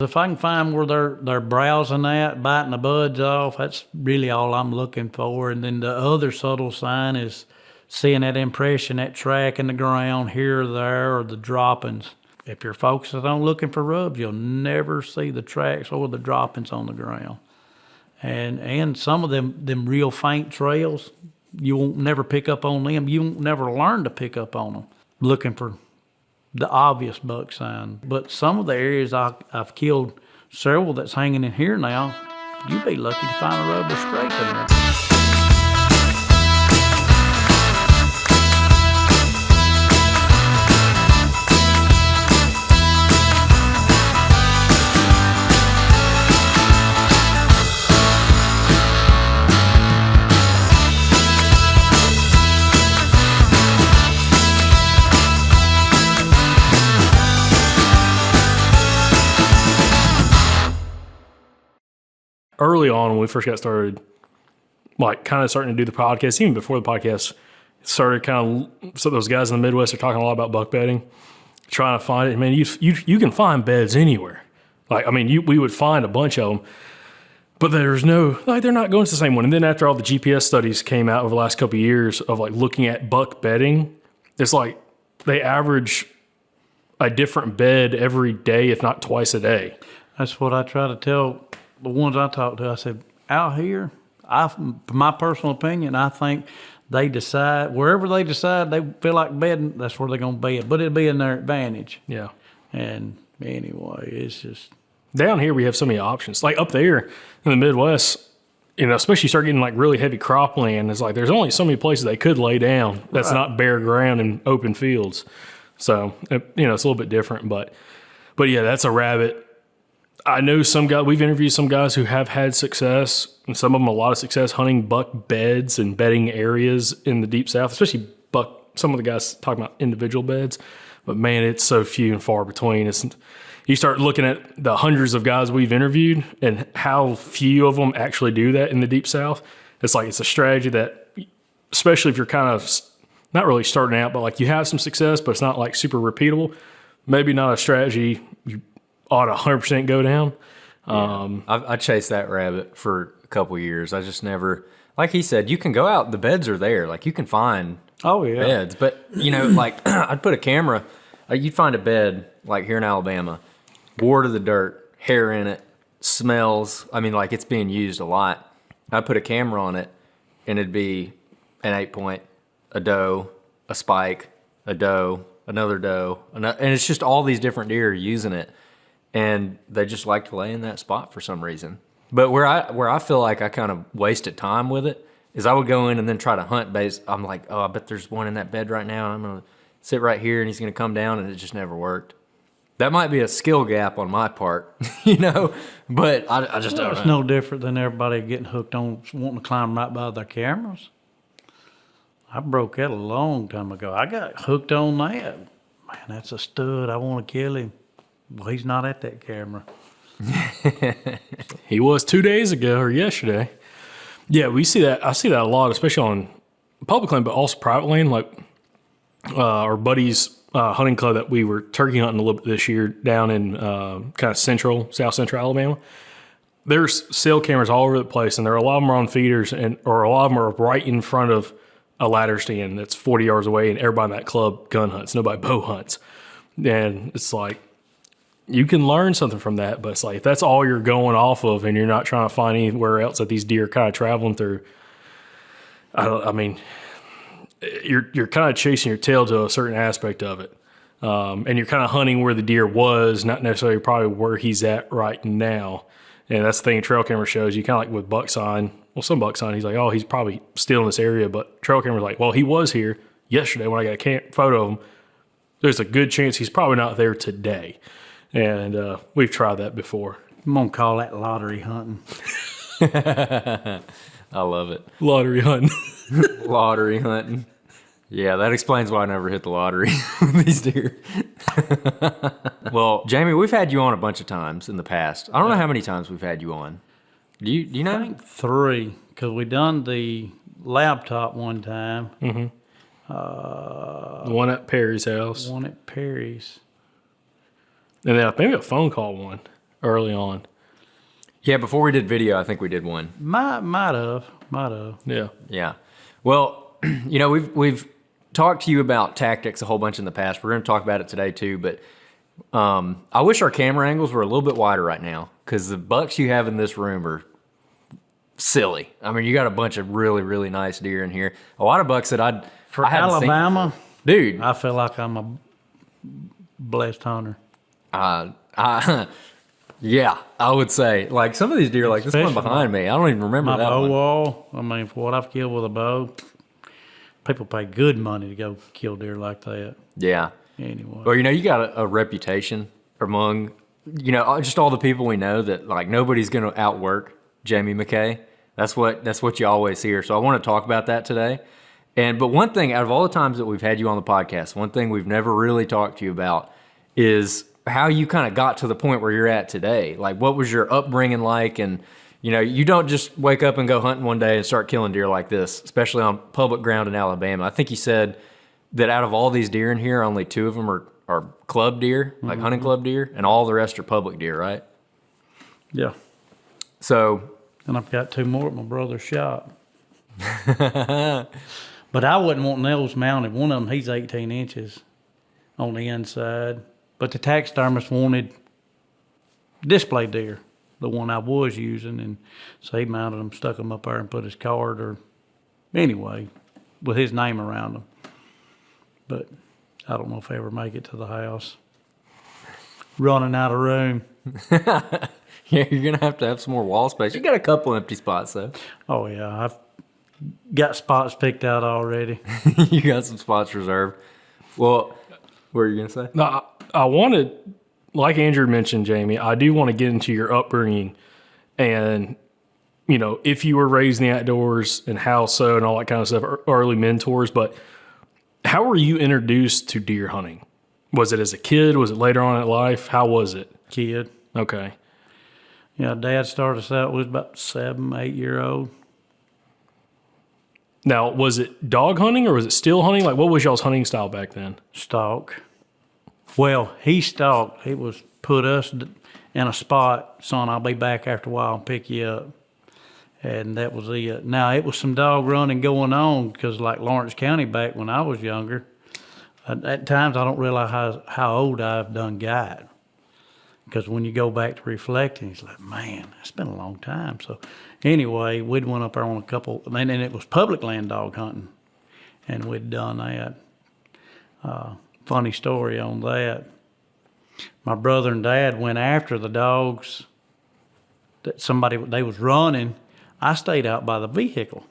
If I can find where they're browsing at, biting the buds off, that's really all I'm looking for. And then the other subtle sign is seeing that impression, that track in the ground here or there, or the droppings. If you're focusing on looking for rubs, you'll never see the tracks or the droppings on the ground. And some of them real faint trails, you won't never pick up on them. You won't never learn to pick up on them, looking for the obvious buck sign. But some of the areas I've killed several that's hanging in here now, you'd be lucky to find a rub or scrape in there. Early on when we first got started, like kind of starting to do the podcast, even before the podcast started, kind of, so those guys in the Midwest are talking a lot about buck bedding, trying to find it. Man, you can find beds anywhere. Like, I mean, we would find a bunch of them, but there's no, like, they're not going to the same one. And then after all the GPS studies came out over the last couple of years of like looking at buck bedding, it's like they average a different bed every day, if not twice a day. That's what I try to tell the ones I talk to. I said, out here, my personal opinion, I think they decide, wherever they decide they feel like bedding, that's where they're going to bed. But it'll be in their advantage. Yeah. And anyway, it's just... Down here, we have so many options. Like up there in the Midwest, you know, especially you start getting like really heavy cropland, it's like there's only so many places they could lay down that's not bare ground and open fields. So, you know, it's a little bit different. But yeah, that's a rabbit. I know some guys, we've interviewed some guys who have had success, and some of them a lot of success hunting buck beds and bedding areas in the deep south, especially buck. Some of the guys talking about individual beds, but man, it's so few and far between. You start looking at the hundreds of guys we've interviewed and how few of them actually do that in the deep south. It's like, it's a strategy that, especially if you're kind of not really starting out, but like you have some success, but it's not like super repeatable. Maybe not a strategy you ought to 100% go down. I chased that rabbit for a couple of years. I just never, like he said, you can go out, the beds are there. Like you can find beds, but you know, like I'd put a camera, you'd find a bed like here in Alabama, wore to the dirt, hair in it, smells. I mean, like it's being used a lot. I'd put a camera on it and it'd be an 8-point, a doe, a spike, a doe, another doe, and it's just all these different deer using it. And they just like to lay in that spot for some reason. But where I feel like I kind of wasted time with it is I would go in and then try to hunt base. I'm like, oh, I bet there's one in that bed right now, and I'm going to sit right here, and he's going to come down, and it just never worked. That might be a skill gap on my part, you know, but I just don't know. It's no different than everybody getting hooked on wanting to climb right by their cameras. I broke that a long time ago. I got hooked on that. Man, that's a stud. I want to kill him. Well, he's not at that camera. He was 2 days ago or yesterday. Yeah, we see that. I see that a lot, especially on public land, but also private land. Like our buddy's hunting club that we were turkey hunting a little bit this year down in kind of south central Alabama. There's cell cameras all over the place, and there are a lot of them are on feeders, or a lot of them are right in front of a ladder stand that's 40 yards away, and everybody in that club gun hunts. Nobody bow hunts. And it's like, you can learn something from that, but it's like if that's all you're going off of and you're not trying to find anywhere else that these deer are kind of traveling through, I mean, you're kind of chasing your tail to a certain aspect of it. And you're kind of hunting where the deer was, not necessarily probably where he's at right now. And that's the thing trail camera shows you, kind of like with buck sign. Well, some buck sign, he's like, oh, he's probably still in this area, but trail camera's like, well, he was here yesterday when I got a photo of him. There's a good chance he's probably not there today. And we've tried that before. I'm going to call that lottery hunting. I love it. Lottery hunting. Lottery hunting. Yeah, that explains why I never hit the lottery with these deer. Well, Jamie, we've had you on a bunch of times in the past. I don't know how many times we've had you on. Do you know? I think 3, because we done the laptop one time. Mm-hmm. The one at Perry's house. One at Perry's. And then maybe a phone call one. early on. Yeah, before we did video, I think we did one. Might have. Yeah. Yeah. Well, we've talked to you about tactics a whole bunch in the past. We're going to talk about it today too, but I wish our camera angles were a little bit wider right now because the bucks you have in this room are silly. I mean, you got a bunch of really, really nice deer in here. A lot of bucks that I hadn't Alabama, seen. Dude, I feel like I'm a blessed hunter. Yeah, I would say. Like, some of these deer, like this one behind me, I don't even remember that bow one. wall, I mean, for what I've killed with a bow, people pay good money to go kill deer like that. Yeah. Anyway. Well, you got a reputation among, just all the people we know that, like, nobody's going to outwork Jamie McKay. That's what you always hear. So I want to talk about that today. But one thing, out of all the times that we've had you on the podcast, one thing we've never really talked to you about is how you kind of got to the point where you're at today. Like, what was your upbringing like? And, you don't just wake up and go hunting one day and start killing deer like this, especially on public ground in Alabama. I think you said that out of all these deer in here, only 2 of them are club deer, like hunting club deer, and all the rest are public deer, right? Yeah. So. And I've got 2 more at my brother's shop. But I wasn't wanting those mounted. One of them, he's 18 inches on the inside. But the taxidermist wanted display deer, the one I was using. And so he mounted them, stuck them up there and put his card or anyway, with his name around them. But I don't know if I ever make it to the house. Running out of room. Yeah, you're going to have some more wall space. You got a couple empty spots, though. Oh, yeah. I've got spots picked out already. You got some spots reserved. Well, what were you going to say? No, I wanted, like Andrew mentioned, Jamie, I do want to get into your upbringing and, if you were raised in the outdoors and how so and all that kind of stuff, early mentors. But how were you introduced to deer hunting? Was it as a kid? Was it later on in life? How was it? Kid. Okay. Yeah, Dad started us out, we was about 7, 8 year old. Now, was it dog hunting or was it still hunting? Like, what was y'all's hunting style back then? Stalk. Well, he stalked. He was put us in a spot, son, I'll be back after a while and pick you up. And that was it. Now, it was some dog running going on because like Lawrence County back when I was younger, at times I don't realize how old I've done got. Because when you go back to reflecting, it's like, man, it's been a long time. So anyway, we'd went up there on a couple, and it was public land dog hunting. And we'd done that. Funny story on that. My brother and Dad went after the dogs that they was running. I stayed out by the vehicle.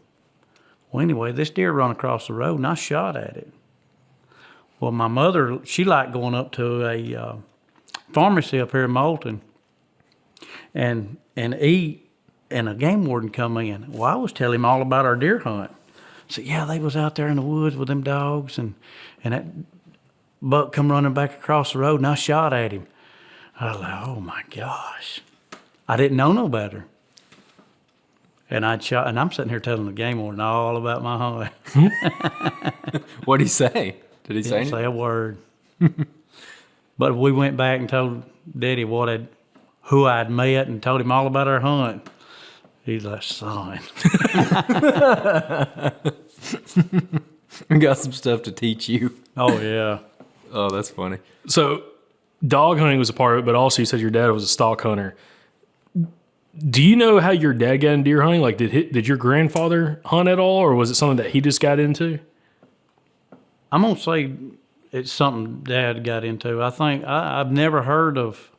Well, anyway, this deer run across the road, and I shot at it. Well, my mother, she liked going up to a pharmacy up here in Moulton and eat, and a game warden come in. Well, I was telling him all about our deer hunt. I said, yeah, they was out there in the woods with them dogs, and that buck come running back across the road, and I shot at him. I was like, oh my gosh. I didn't know no better. And I'm sitting here telling the game warden all about my hunt. What'd he say? Did he say Didn't anything? say a word. But we went back and told Daddy who I'd met and told him all about our hunt. He's like, son. We got some stuff to teach you. Oh, yeah. Oh, that's funny. So dog hunting was a part of it, but also you said your dad was a stock hunter. Do you know how your dad got into deer hunting? Like, did your grandfather hunt at all, or was it something that he just got into? I'm going to say it's something Dad got into. I think I've never heard of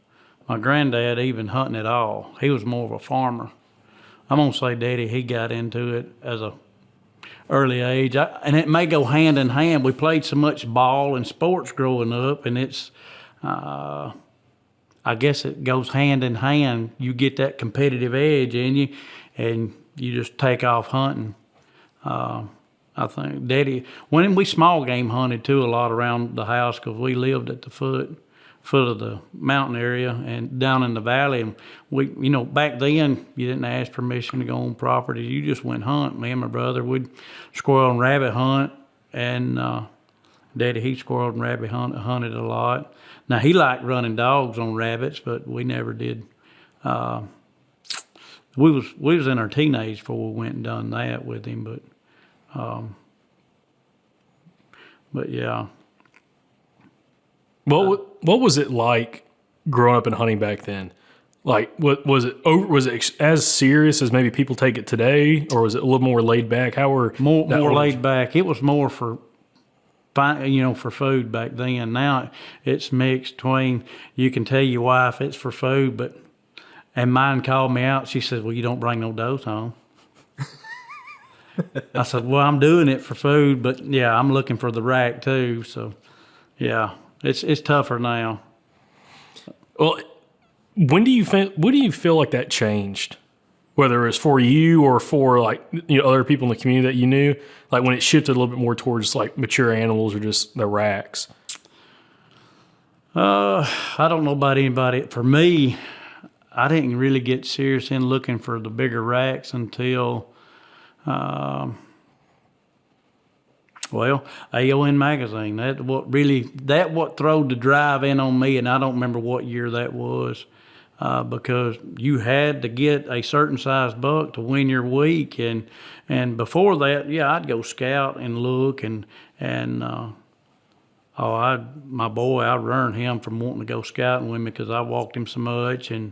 my granddad even hunting at all. He was more of a farmer. I'm going to say Daddy, he got into it as a early age. And it may go hand in hand. We played so much ball and sports growing up, and it's, I guess it goes hand in hand. You get that competitive edge in you, and you just take off hunting. I think Daddy, when we small game hunted too a lot around the house because we lived at the foot of the mountain area and down in the valley. And we, back then you didn't ask permission to go on property. You just went hunt. Me and my brother would squirrel and rabbit hunt, and Daddy, he squirreled and rabbit hunted a lot. Now he liked running dogs on rabbits, but we never did we was in our teenage before we went and done that with him, but yeah. What was it like growing up and hunting back then? Like, what was it? Was it as serious as maybe people take it today, or was it a little more laid back? How were more laid back? It was more for for food back then. Now it's mixed between, you can tell your wife it's for food, and mine called me out. She said, "Well, you don't bring no does home." I said, "Well, I'm doing it for food, but yeah, I'm looking for the rack too." So, yeah, it's tougher now. Well, when do you feel like that changed? Whether it was for you or for like other people in the community that you knew, like when it shifted a little bit more towards like mature animals or just the racks. I don't know about anybody. For me, I didn't really get serious in looking for the bigger racks until, AON magazine. That what throwed the drive in on me, and I don't remember what year that was. Because you had to get a certain size buck to win your week, and before that, I'd go scout and look, my boy, I learned him from wanting to go scouting with me because I walked him so much, and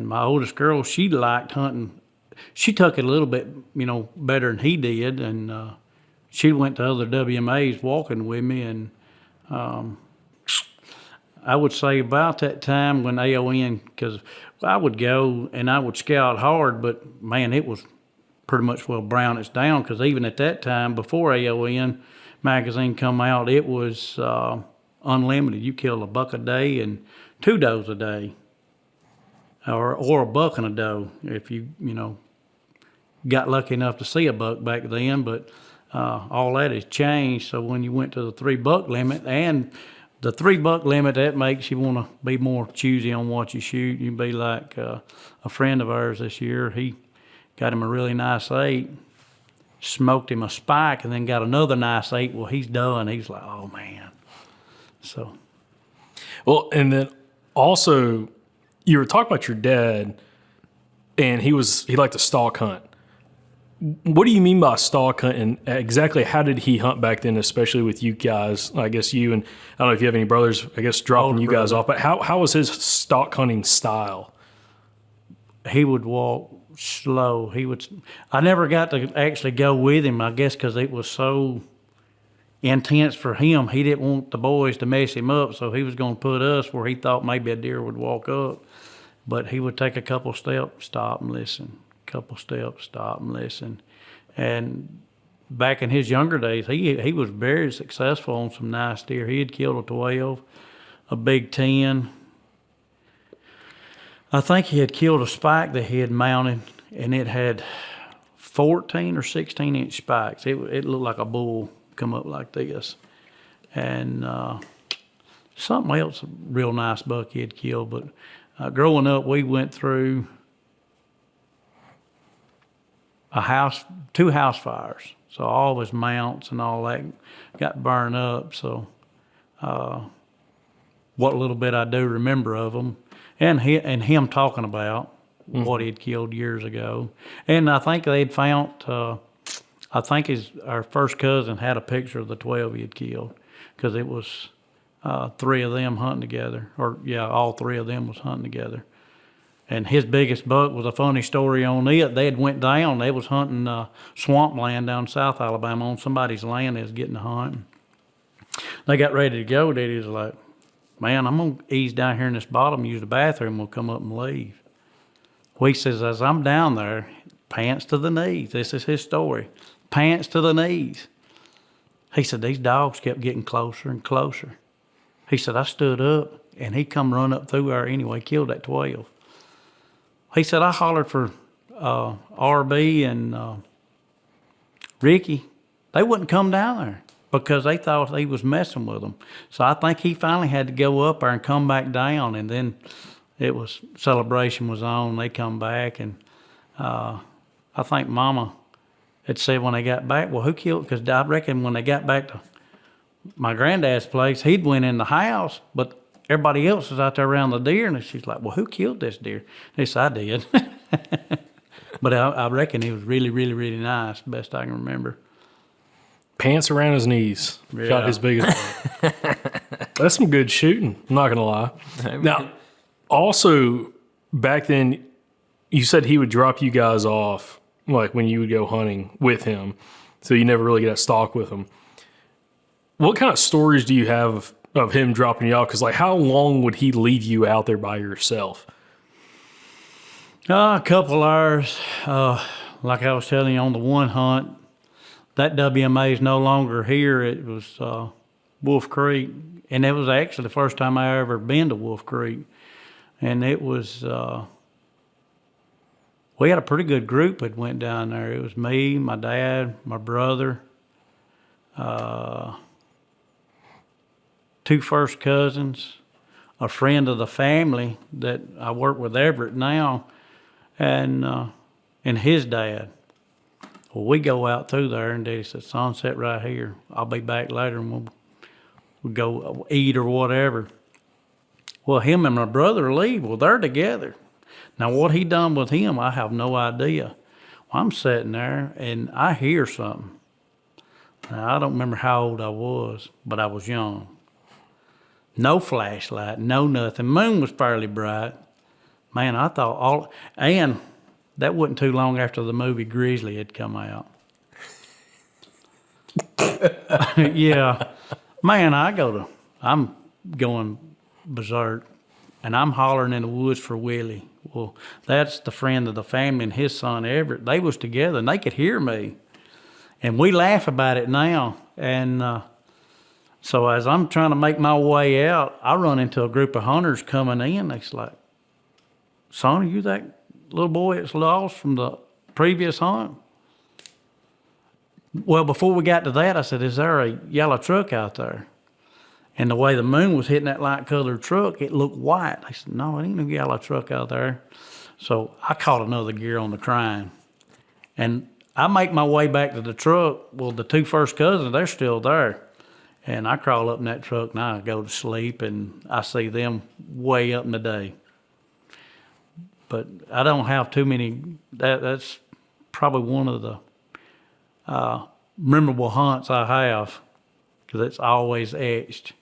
my oldest girl, she liked hunting. She took it a little bit, better than he did, and she went to other WMAs walking with me, and I would say about that time when AON, because I would go and I would scout hard, but man, it was pretty much brown it's down, because even at that time, before AON magazine come out, it was unlimited. You kill a buck a day and 2 does a day, or a buck and a doe if you got lucky enough to see a buck back then. But all that has changed. So when you went to the 3 buck limit, and the 3 buck limit, that makes you want to be more choosy on what you shoot. You be like a friend of ours this year. He got him a really nice 8, smoked him a spike, and then got another nice 8. Well, he's done. He's like, oh man. So, well, and then also you were talking about your dad, and he liked to stalk hunt. What do you mean by stalk hunt, and exactly how did he hunt back then, especially with you guys? I guess you, and I don't know if you have any brothers, I guess dropping you guys off, but how was his stalk hunting style? He would walk slow. I never got to actually go with him, I guess because it was so intense for him. He didn't want the boys to mess him up, so he was going to put us where he thought maybe a deer would walk up. But he would take a couple steps, stop and listen. Couple steps, stop and listen. And back in his younger days, he was very successful on some nice deer. He had killed a 12, a big 10. I think he had killed a spike that he had mounted, and it had 14 or 16 inch spikes. It looked like a bull come up like this. And something else, a real nice buck he had killed. But growing up, we went through two house fires. So all of his mounts and all that got burned up. So what little bit I do remember of them, and him talking about what he had killed years ago. And I think they'd found, our first cousin had a picture of the 12 he had killed, because it was 3 of them hunting together. All 3 of them was hunting together. And his biggest buck was a funny story on it. They had went down. They was hunting swampland down South Alabama on somebody's land they was getting to hunt. They got ready to go. Daddy was like, man, I'm going to ease down here in this bottom, use the bathroom, we'll come up and leave. Well, he says, as I'm down there, pants to the knees. This is his story. Pants to the knees. He said, these dogs kept getting closer and closer. He said, I stood up, and he come run up through there anyway, killed that 12. He said, I hollered for RB and Ricky. They wouldn't come down there because they thought he was messing with them. So I think he finally had to go up there and come back down, and then celebration was on. They come back, and I think Mama had said when they got back, well, who killed? Because I reckon when they got back to my granddad's place, he'd went in the house, but everybody else was out there around the deer, and she's like, well, who killed this deer? And I said, I did. But I reckon he was really, really, really nice, best I can remember. Pants around his knees. Yeah. Shot his biggest one. That's some good shooting, I'm not going to lie. Now, also, back then, you said he would drop you guys off, like when you would go hunting with him, so you never really get a stalk with him. What kind of stories do you have of him dropping you off? Because, like, how long would he leave you out there by yourself? A couple hours. Like I was telling you on the one hunt, that WMA is no longer here. It was Wolf Creek, and it was actually the first time I ever been to Wolf Creek. And it was, we had a pretty good group that went down there. It was me, my dad, my brother, 2 first cousins, a friend of the family that I work with Everett now, and his dad. Well, we go out through there, and Daddy said, sunset right here. I'll be back later, and we'll go eat or whatever. Well, him and my brother leave. Well, they're together. Now, what he done with him, I have no idea. Well, I'm sitting there, and I hear something. Now, I don't remember how old I was, but I was young. No flashlight, no nothing. Moon was fairly bright. Man, I thought and that wasn't too long after the movie Grizzly had come out. Yeah. Man, I'm going berserk, and I'm hollering in the woods for Willie. Well, that's the friend of the family and his son Everett. They was together, and they could hear me. And we laugh about it now. And so as I'm trying to make my way out, I run into a group of hunters coming in. They's like, son, are you that little boy that's lost from the previous hunt? Well, before we got to that, I said, is there a yellow truck out there? And the way the moon was hitting that light-colored truck, it looked white. I said, no, it ain't no yellow truck out there. So I caught another gear on the crime. And I make my way back to the truck. Well, the 2 first cousins, they're still there. And I crawl up in that truck, and I go to sleep, and I see them way up in the day. But I don't have too many. That's probably one of the memorable hunts I have, because it's always etched.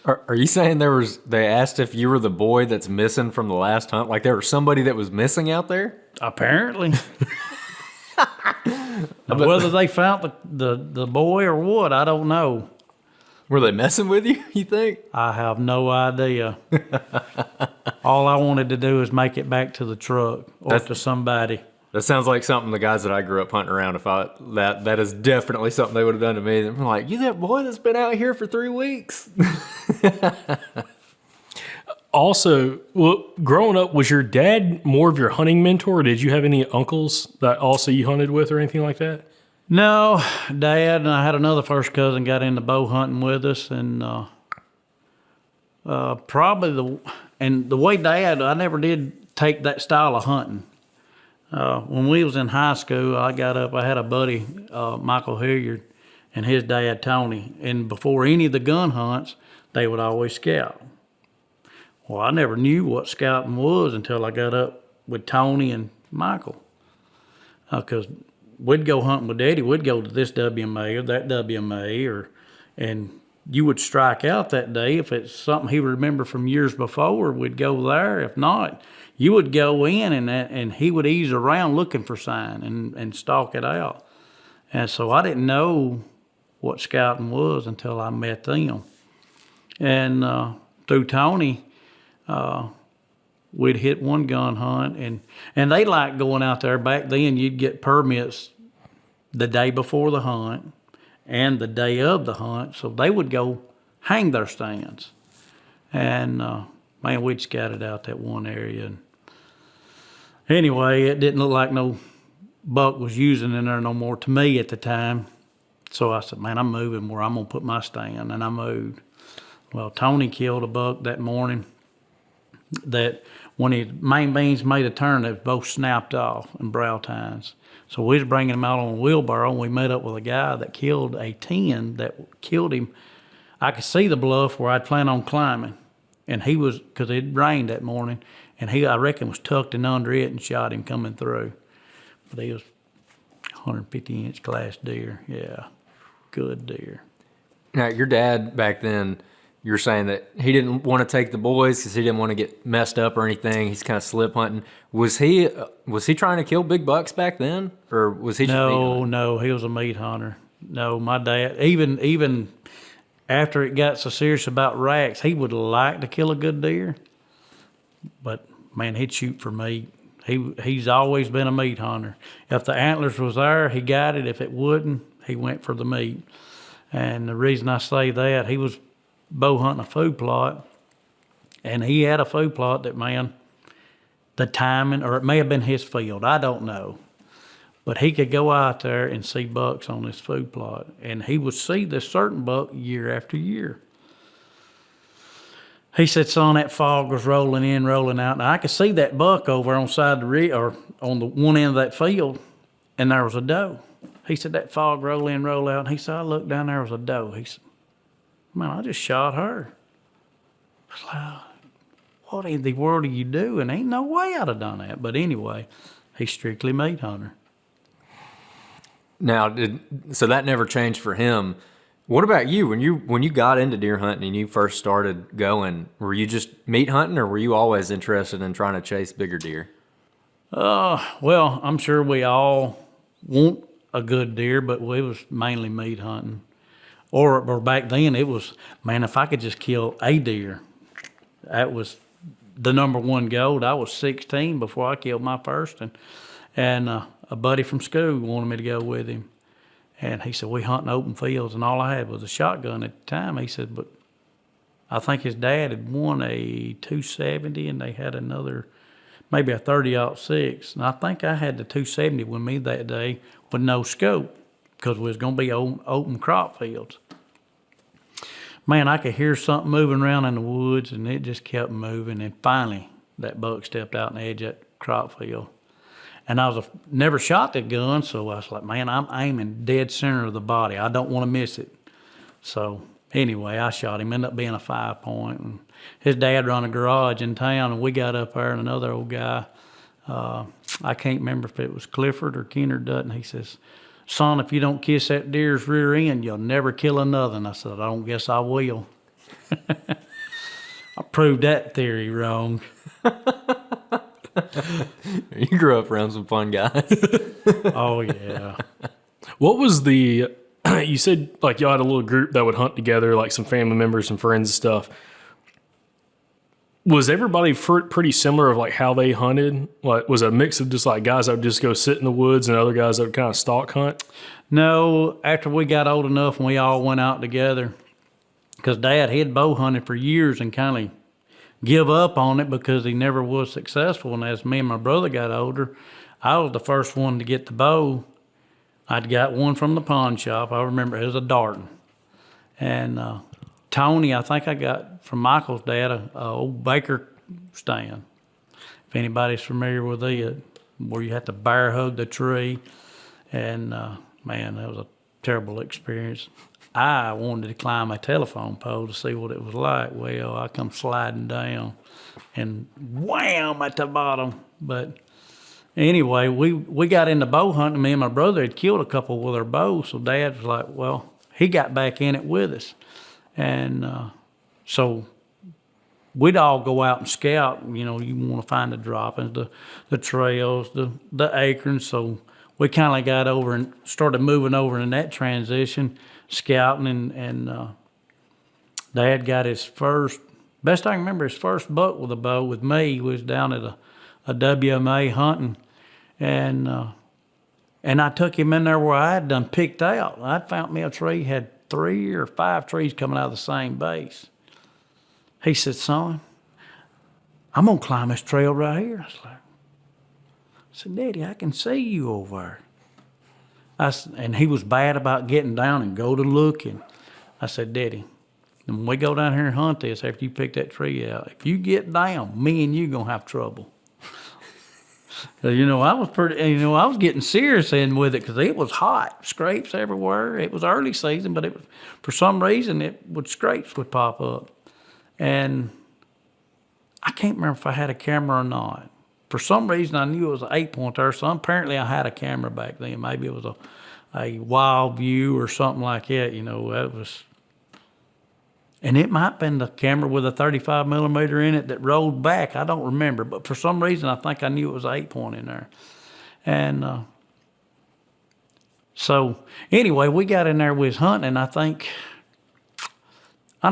Are you saying they asked if you were the boy that's missing from the last hunt? Like there was somebody that was missing out there? Apparently. Whether they found the boy or what, I don't know. Were they messing with you, you think? I have no idea. All I wanted to do is make it back to the truck or to somebody. That sounds like something the guys that I grew up hunting around, that is definitely something they would have done to me. They're like, you that boy that's been out here for 3 weeks. Also, well, growing up, was your dad more of your hunting mentor, or did you have any uncles that also you hunted with or anything like that? No, Dad and I had another first cousin got into bow hunting with us, and probably the way Dad, I never did take that style of hunting. When we was in high school, I had a buddy, Michael Hilliard, and his dad, Tony. And before any of the gun hunts, they would always scout. Well, I never knew what scouting was until I got up with Tony and Michael. Because we'd go hunting with Daddy, we'd go to this WMA or that WMA, and you would strike out that day. If it's something he remembered from years before, we'd go there. If not, you would go in and he would ease around looking for sign and stalk it out. And so I didn't know what scouting was until I met them. And through Tony, we'd hit one gun hunt, and they liked going out there. Back then, you'd get permits the day before the hunt and the day of the hunt, so they would go hang their stands. And man, we'd scouted out that one area. And anyway, it didn't look like no buck was using in there no more to me at the time. So I said, man, I'm moving where I'm going to put my stand, and I moved. Well, Tony killed a buck that morning that when his main beams made a turn, they was both snapped off and brow tines. So we was bringing him out on a wheelbarrow, and we met up with a guy that killed a 10 that killed him. I could see the bluff where I'd plan on climbing. and he was, because it rained that morning, and he, I reckon, was tucked in under it and shot him coming through. But he was 150-inch class deer. Yeah, good deer. Now, your dad back then, you're saying that he didn't want to take the boys because he didn't want to get messed up or anything. He's kind of slip hunting. Was he trying to kill big bucks back then, or was he just No, he was a meat hunter. No, my dad, even after it got so serious about racks, he would like to kill a good deer, but man, he'd shoot for meat. He's always been a meat hunter. If the antlers was there, he got it. If it wouldn't, he went for the meat. And the reason I say that, he was bow hunting a food plot, and he had a food plot that, man, the timing, or it may have been his field, I don't know. But he could go out there and see bucks on this food plot, and he would see this certain buck year after year. He said, son, that fog was rolling in, rolling out, and I could see that buck over on side the or on the one end of that field, and there was a doe. He said, that fog roll in, roll out, and he said, I looked down, there was a doe. He said, man, I just shot her. I was like, what in the world are you doing? Ain't no way I'd have done that. But anyway, he's strictly meat hunter. Now, so that never changed for him. What about you? When you got into deer hunting and you first started going, were you just meat hunting, or were you always interested in trying to chase bigger deer? Well, I'm sure we all want a good deer, but we was mainly meat hunting. Or back then it was, man, if I could just kill a deer, that was the number one goal. I was 16 before I killed my first, and a buddy from school wanted me to go with him. And he said, we hunting open fields, and all I had was a shotgun at the time. He said, but I think his dad had won a 270, and they had another, maybe a 30-06. And I think I had the 270 with me that day with no scope, because we was going to be open crop fields. Man, I could hear something moving around in the woods, and it just kept moving. And finally, that buck stepped out on the edge of that crop field. And I never shot the gun, so I was like, man, I'm aiming dead center of the body. I don't want to miss it. So anyway, I shot him. Ended up being a 5-point. And his dad run a garage in town, and we got up there, and another old guy, I can't remember if it was Clifford or Kennard Dutton, he says, son, if you don't kiss that deer's rear end, you'll never kill another. And I said, I don't guess I will. I proved that theory wrong. You grew up around some fun guys. Oh, yeah. What was you said like y'all had a little group that would hunt together, like some family members and friends and stuff. Was everybody pretty similar of like how they hunted? Like, was it a mix of just like guys that would just go sit in the woods and other guys that would kind of stalk hunt? No, after we got old enough and we all went out together, because Dad had bow hunted for years and kind of give up on it because he never was successful. And as me and my brother got older, I was the first one to get the bow. I'd got one from the pawn shop. I remember it was a Darton. And Tony, I think I got from Michael's dad, a old Baker stand. If anybody's familiar with it, where you had to bear hug the tree. And man, that was a terrible experience. I wanted to climb a telephone pole to see what it was like. Well, I come sliding down and wham at the bottom. But anyway, we got into bow hunting. Me and my brother had killed a couple with our bows. So Dad was like, well, he got back in it with us. And so we'd all go out and scout. You know, you want to find the droppings, the trails, the acorns. So we kind of got over and started moving over in that transition, scouting, and Dad got his first, best I can remember, his first buck with a bow with me. He was down at a WMA hunting, and I took him in there where I had done picked out. I'd found me a tree, had 3 or 5 trees coming out of the same base. He said, son, I'm going to climb this trail right here. I was like, I said, Daddy, I can see you over there. And he was bad about getting down and go to looking. I said, Daddy, when we go down here and hunt this, after you pick that tree out, if you get down, me and you going to have trouble. I was getting serious in with it because it was hot, scrapes everywhere. It was early season, but it was, for some reason, scrapes would pop up. And I can't remember if I had a camera or not. For some reason, I knew it was an 8-point there, so apparently I had a camera back then. Maybe it was a wild view or something like that, that was... And it might have been the camera with a 35 millimeter in it that rolled back. I don't remember, but for some reason, I think I knew it was an 8-point in there. And so anyway, we got in there, we was hunting, and I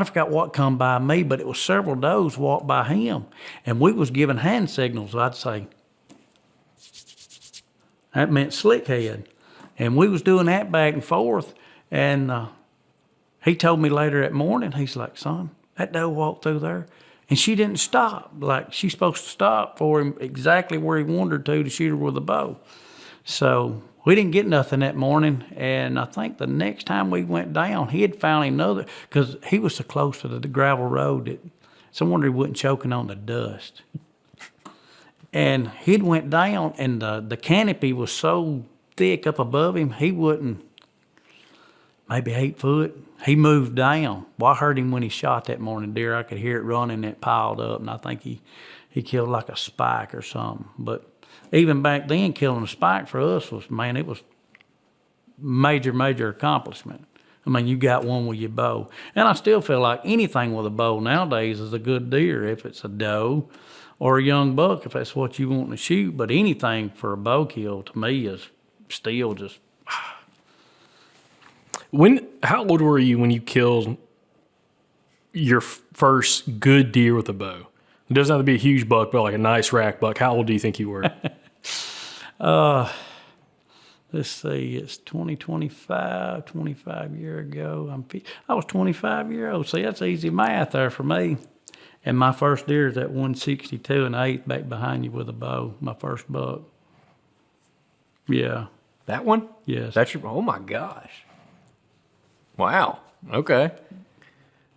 forgot what come by me, but it was several does walked by him, and we was giving hand signals, I'd say. That meant slick head. And we was doing that back and forth, and he told me later that morning, he's like, son, that doe walked through there, and she didn't stop. Like, she's supposed to stop for him exactly where he wanted her to shoot her with a bow. So we didn't get nothing that morning, and I think the next time we went down, he had found another, because he was so close to the gravel road that it's a wonder he wasn't choking on the dust. And he'd went down, and the canopy was so thick up above him, he wouldn't, maybe 8 foot. He moved down. Well, I heard him when he shot that morning deer. I could hear it running, it piled up, and I think he killed like a spike or something. But even back then, killing a spike for us was, man, it was major accomplishment. I mean, you got one with your bow. And I still feel like anything with a bow nowadays is a good deer, if it's a doe or a young buck, if that's what you want to shoot. But anything for a bow kill, to me, is still just... How old were you when you killed your first good deer with a bow? It doesn't have to be a huge buck, but like a nice rack buck. How old do you think you were? Let's see, it's 25 years ago. I was 25 years old. See, that's easy math there for me. And my first deer is at 162 and 8 back behind you with a bow, my first buck. Yeah. That one? Yes. That's your, oh my gosh. Wow. Okay.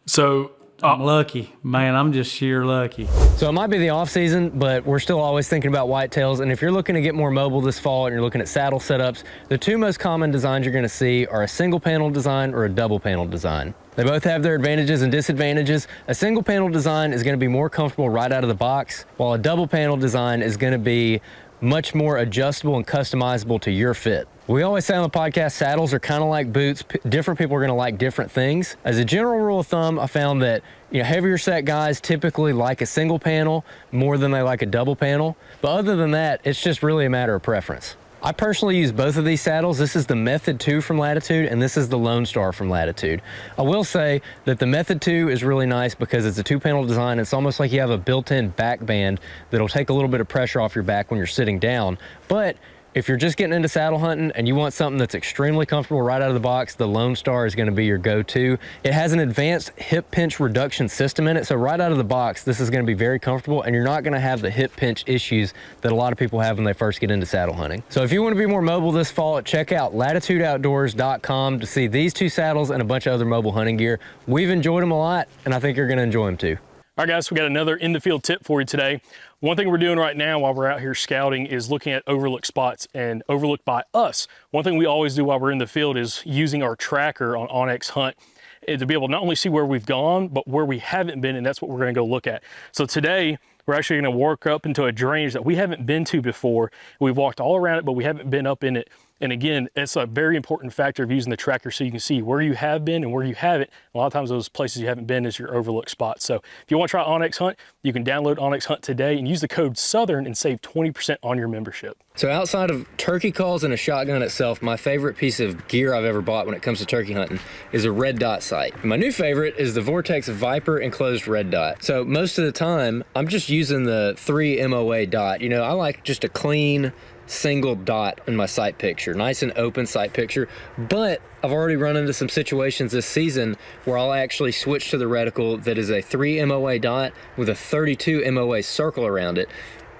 So I'm lucky, man. I'm just sheer lucky. So it might be the off season, but we're still always thinking about whitetails. And if you're looking to get more mobile this fall and you're looking at saddle setups, the two most common designs you're going to see are a single panel design or a double panel design. They both have their advantages and disadvantages. A single panel design is going to be more comfortable right out of the box, while a double panel design is going to be much more adjustable and customizable to your fit. We always say on the podcast, saddles are kind of like boots. Different people are going to like different things. As a general rule of thumb, I found that heavier set guys typically like a single panel more than they like a double panel. But other than that, it's just really a matter of preference. I personally use both of these saddles. This is the Method 2 from Latitude, and this is the Lone Star from Latitude. I will say that the Method 2 is really nice because it's a 2-panel design. It's almost like you have a built-in back band that'll take a little bit of pressure off your back when you're sitting down. But if you're just getting into saddle hunting and you want something that's extremely comfortable right out of the box, the Lone Star is going to be your go-to. It has an advanced hip pinch reduction system in it, so right out of the box, this is going to be very comfortable, and you're not going to have the hip pinch issues that a lot of people have when they first get into saddle hunting. So if you want to be more mobile this fall, check out latitudeoutdoors.com to see these two saddles and a bunch of other mobile hunting gear. We've enjoyed them a lot, and I think you're going to enjoy them too. All right, guys, we got another in the field tip for you today. One thing we're doing right now while we're out here scouting is looking at overlooked spots and overlooked by us. One thing we always do while we're in the field is using our tracker on OnX Hunt to be able to not only see where we've gone, but where we haven't been, and that's what we're gonna go look at. So today, we're actually gonna work up into a drainage that we haven't been to before. We've walked all around it, but we haven't been up in it. And again, it's a very important factor of using the tracker so you can see where you have been and where you haven't. A lot of times those places you haven't been is your overlooked spots. So if you want to try OnX Hunt, you can download OnX Hunt today and use the code SOUTHERN and save 20% on your membership. So outside of turkey calls and a shotgun itself, my favorite piece of gear I've ever bought when it comes to turkey hunting is a red dot sight. And my new favorite is the Vortex Viper enclosed red dot. So most of the time, I'm just using the 3 MOA dot. I like just a clean single dot in my sight picture, nice and open sight picture. But I've already run into some situations this season where I'll actually switch to the reticle that is a 3 MOA dot with a 32 MOA circle around it.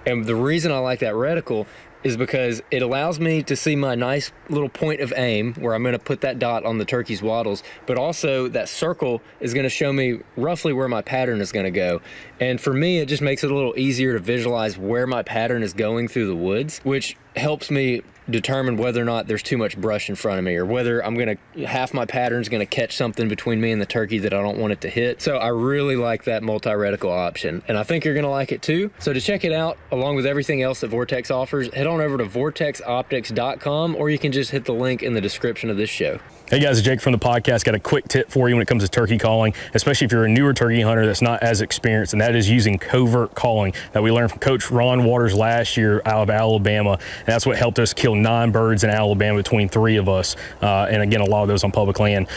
And the reason I like that reticle is because it allows me to see my nice little point of aim where I'm going to put that dot on the turkey's wattles, but also that circle is going to show me roughly where my pattern is going to go. And for me, it just makes it a little easier to visualize where my pattern is going through the woods, which helps me determine whether or not there's too much brush in front of me, or whether half my pattern's gonna catch something between me and the turkey that I don't want it to hit. So I really like that multi-reticle option, and I think you're gonna like it too. So to check it out, along with everything else that Vortex offers, head on over to vortexoptics.com, or you can just hit the link in the description of this show. Hey guys, it's Jake from the podcast. Got a quick tip for you when it comes to turkey calling, especially if you're a newer turkey hunter that's not as experienced, and that is using covert calling that we learned from Coach Ron Waters last year out of Alabama. And that's what helped us kill 9 birds in Alabama between 3 of us. And again, a lot of those on public land.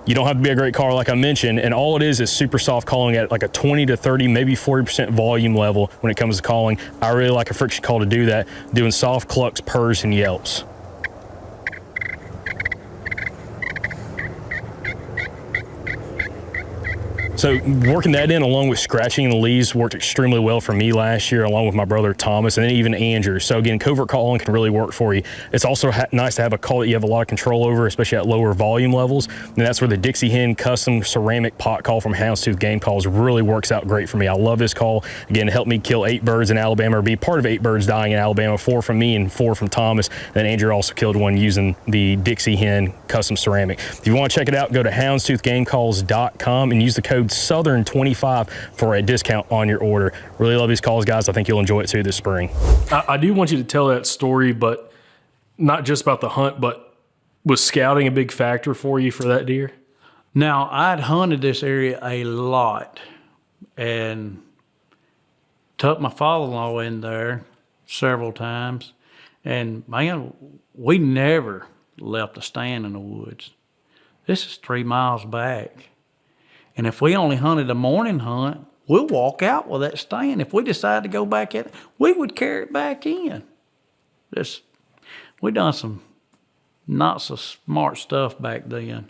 You don't have to be a great caller like I mentioned, and all it is super soft calling at like a 20 to 30, maybe 40% volume level when it comes to calling. I really like a friction call to do that, doing soft clucks, purrs, and yelps. So working that in along with scratching the leaves worked extremely well for me last year, along with my brother Thomas, and then even Andrew. So again, covert calling can really work for you. It's also nice to have a call that you have a lot of control over, especially at lower volume levels. And that's where the Dixie Hen custom ceramic pot call from Houndstooth Game Calls really works out great for me. I love this call. Again, it helped me kill 8 birds in Alabama, or be part of 8 birds dying in Alabama, 4 from me and 4 from Thomas. And Andrew also killed one using the Dixie Hen custom ceramic. If you want to check it out, go to houndstoothgamecalls.com and use the code Southern25 for a discount on your order. Really love these calls, guys. I think you'll enjoy it too this spring. I do want you to tell that story, but not just about the hunt, but was scouting a big factor for you for that deer? Now, I'd hunted this area a lot and took my father-in-law in there several times. And man, we never left a stand in the woods. This is 3 miles back. And if we only hunted a morning hunt, we'll walk out with that stand. If we decide to go back in, we would carry it back in. We done some not so smart stuff back then,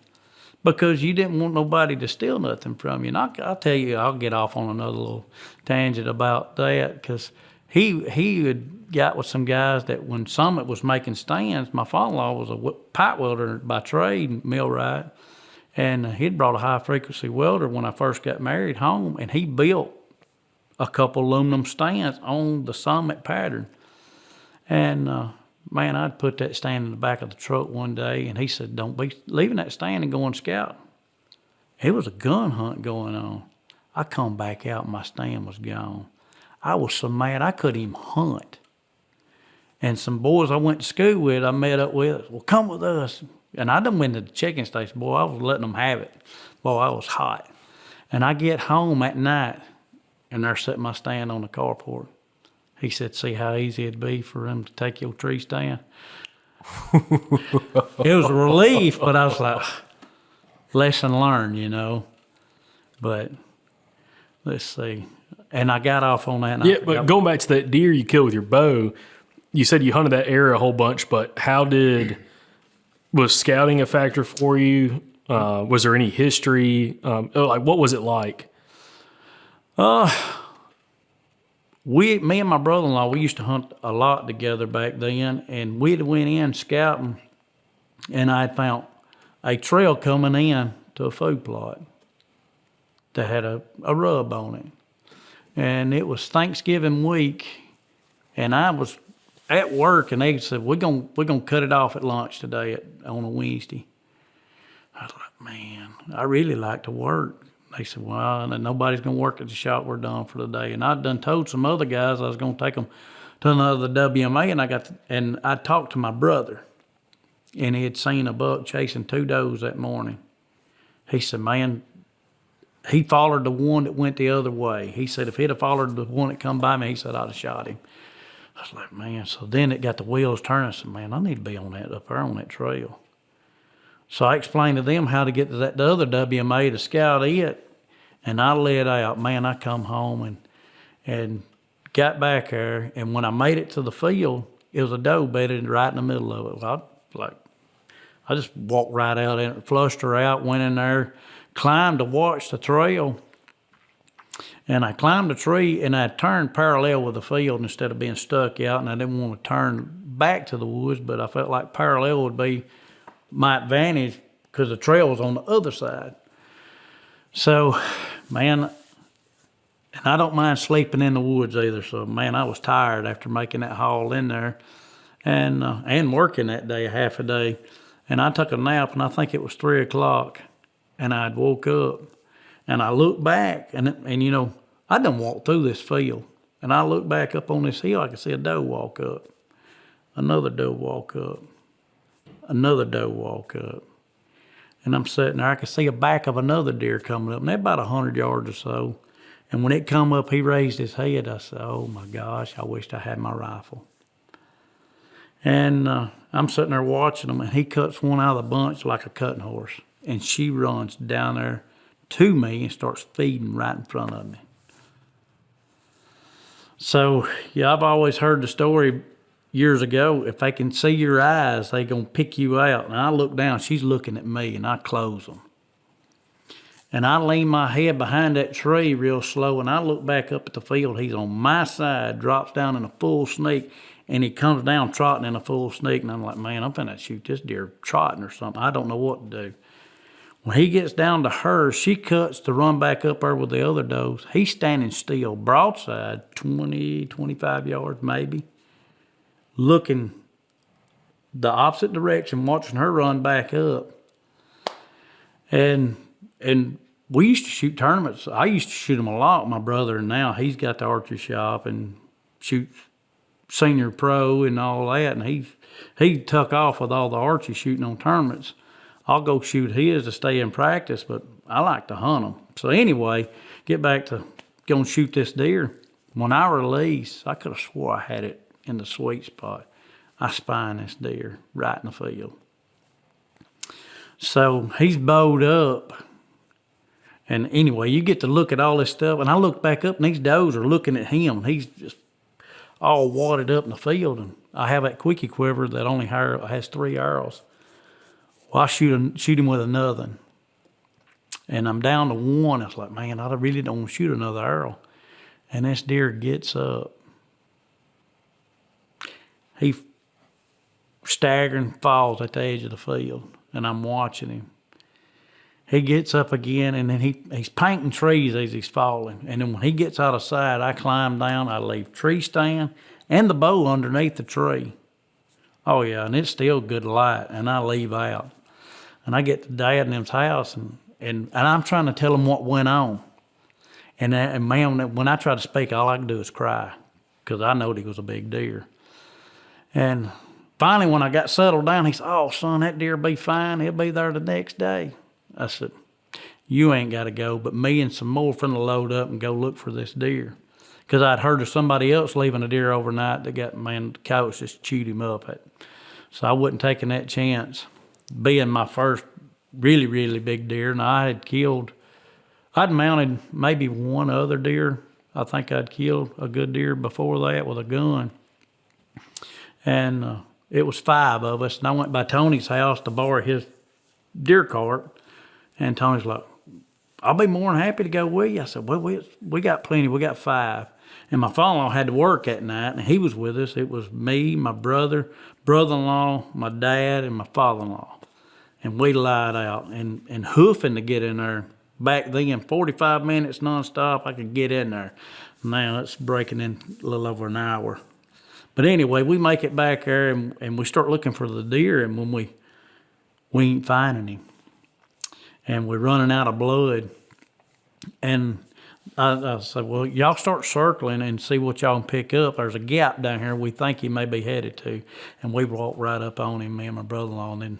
because you didn't want nobody to steal nothing from you. And I'll tell you, I'll get off on another little tangent about that, because he had got with some guys that when Summit was making stands, my father-in-law was a pipe welder by trade, millwright. And he'd brought a high-frequency welder when I first got married home, and he built a couple aluminum stands on the Summit pattern. And, man, I'd put that stand in the back of the truck one day, and he said, don't be leaving that stand and going scout. It was a gun hunt going on. I come back out, and my stand was gone. I was so mad I couldn't even hunt. And some boys I went to school with, I met up with, well, come with us. And I done went to the chicken station, boy, I was letting them have it. Boy, I was hot. And I get home at night, and they're setting my stand on the carport. He said, see how easy it'd be for them to take your tree stand? It was a relief, but I was like, lesson learned, you know. But let's see. And I got off on that. Yeah, but going back to that deer you killed with your bow, you said you hunted that area a whole bunch, but was scouting a factor for you? Was there any history? Like, what was it like? Me and my brother-in-law, we used to hunt a lot together back then, and we'd went in scouting, and I had found a trail coming in to a food plot that had a rub on it. And it was Thanksgiving week, and I was at work, and they said, we're gonna cut it off at lunch today on a Wednesday. I was like, man, I really like to work. They said, well, nobody's gonna work at the shop. We're done for the day. And I'd done told some other guys I was gonna take them to another WMA, and I talked to my brother, and he had seen a buck chasing 2 does that morning. He said, man, he followed the one that went the other way. He said, if he'd have followed the one that come by me, he said, I'd have shot him. I was like, man, so then it got the wheels turning. I said, man, I need to be on that up there on that trail. So I explained to them how to get to the other WMA to scout it, and I let out. Man, I come home and got back there, and when I made it to the field, it was a doe bedded right in the middle of it. I just walked right out in it, flushed her out, went in there, climbed to watch the trail. And I climbed a tree, and I turned parallel with the field instead of being stuck out, and I didn't want to turn back to the woods, but I felt like parallel would be my advantage because the trail was on the other side. So, man, and I don't mind sleeping in the woods either, so, man, I was tired after making that haul in there. and working that day, half a day. And I took a nap, and I think it was 3 o'clock, and I'd woke up, and I looked back, and you know, I done walked through this field, and I looked back up on this hill, I could see a doe walk up, another doe walk up, another doe walk up. And I'm sitting there, I could see a back of another deer coming up, and they're about 100 yards or so. And when it come up, he raised his head. I said, oh my gosh, I wished I had my rifle. And I'm sitting there watching him, and he cuts one out of the bunch like a cutting horse. And she runs down there to me and starts feeding right in front of me. So, yeah, I've always heard the story years ago, if they can see your eyes, they going to pick you out. And I look down, she's looking at me, and I close them. And I lean my head behind that tree real slow, and I look back up at the field. He's on my side, drops down in a full sneak, and he comes down trotting in a full sneak. And I'm like, man, I'm finna shoot this deer trotting or something. I don't know what to do. When he gets down to her, she cuts to run back up there with the other does. He's standing still, broadside, 20, 25 yards maybe, looking the opposite direction, watching her run back up. And we used to shoot tournaments. I used to shoot them a lot, my brother, and now he's got the archery shop and shoots senior pro and all that, and he took off with all the archery shooting on tournaments. I'll go shoot his to stay in practice, but I like to hunt them. So anyway, get back to going to shoot this deer. When I release, I could have swore I had it in the sweet spot. I spine this deer right in the field. So he's bowed up. And anyway, you get to look at all this stuff, and I look back up, and these does are looking at him. He's just all wadded up in the field, and I have that quickie quiver that only has 3 arrows. Well, I shoot him with another, and I'm down to 1. It's like, man, I really don't want to shoot another arrow. And this deer gets up. He staggering falls at the edge of the field, and I'm watching him. He gets up again, and then he's painting trees as he's falling. And then when he gets out of sight, I climb down. I leave tree stand and the bow underneath the tree. Oh, yeah, and it's still good light, and I leave out. And I get to Dad and them's house, and I'm trying to tell them what went on. And man, when I try to speak, all I can do is cry because I knowed he was a big deer. And finally, when I got settled down, he said, oh, son, that deer will be fine. He'll be there the next day. I said, you ain't got to go, but me and some more finna load up and go look for this deer. Because I'd heard of somebody else leaving a deer overnight that got, man, the coyotes just chewed him up. So I wasn't taking that chance. Being my first really, really big deer, and I'd mounted maybe one other deer. I think I'd killed a good deer before that with a gun. And it was 5 of us, and I went by Tony's house to borrow his deer cart. And Tony's like, I'll be more than happy to go with you. I said, well, we got plenty. We got 5. And my father-in-law had to work that night, and he was with us. It was me, my brother-in-law, my dad, and my father-in-law. And we lied out and hoofing to get in there. Back then, 45 minutes nonstop, I could get in there. Now it's breaking in a little over an hour. But anyway, we make it back there, and we start looking for the deer, and when we ain't finding him. And we're running out of blood. And I said, well, y'all start circling and see what y'all can pick up. There's a gap down here we think he may be headed to. And we walked right up on him, me and my brother-in-law, and then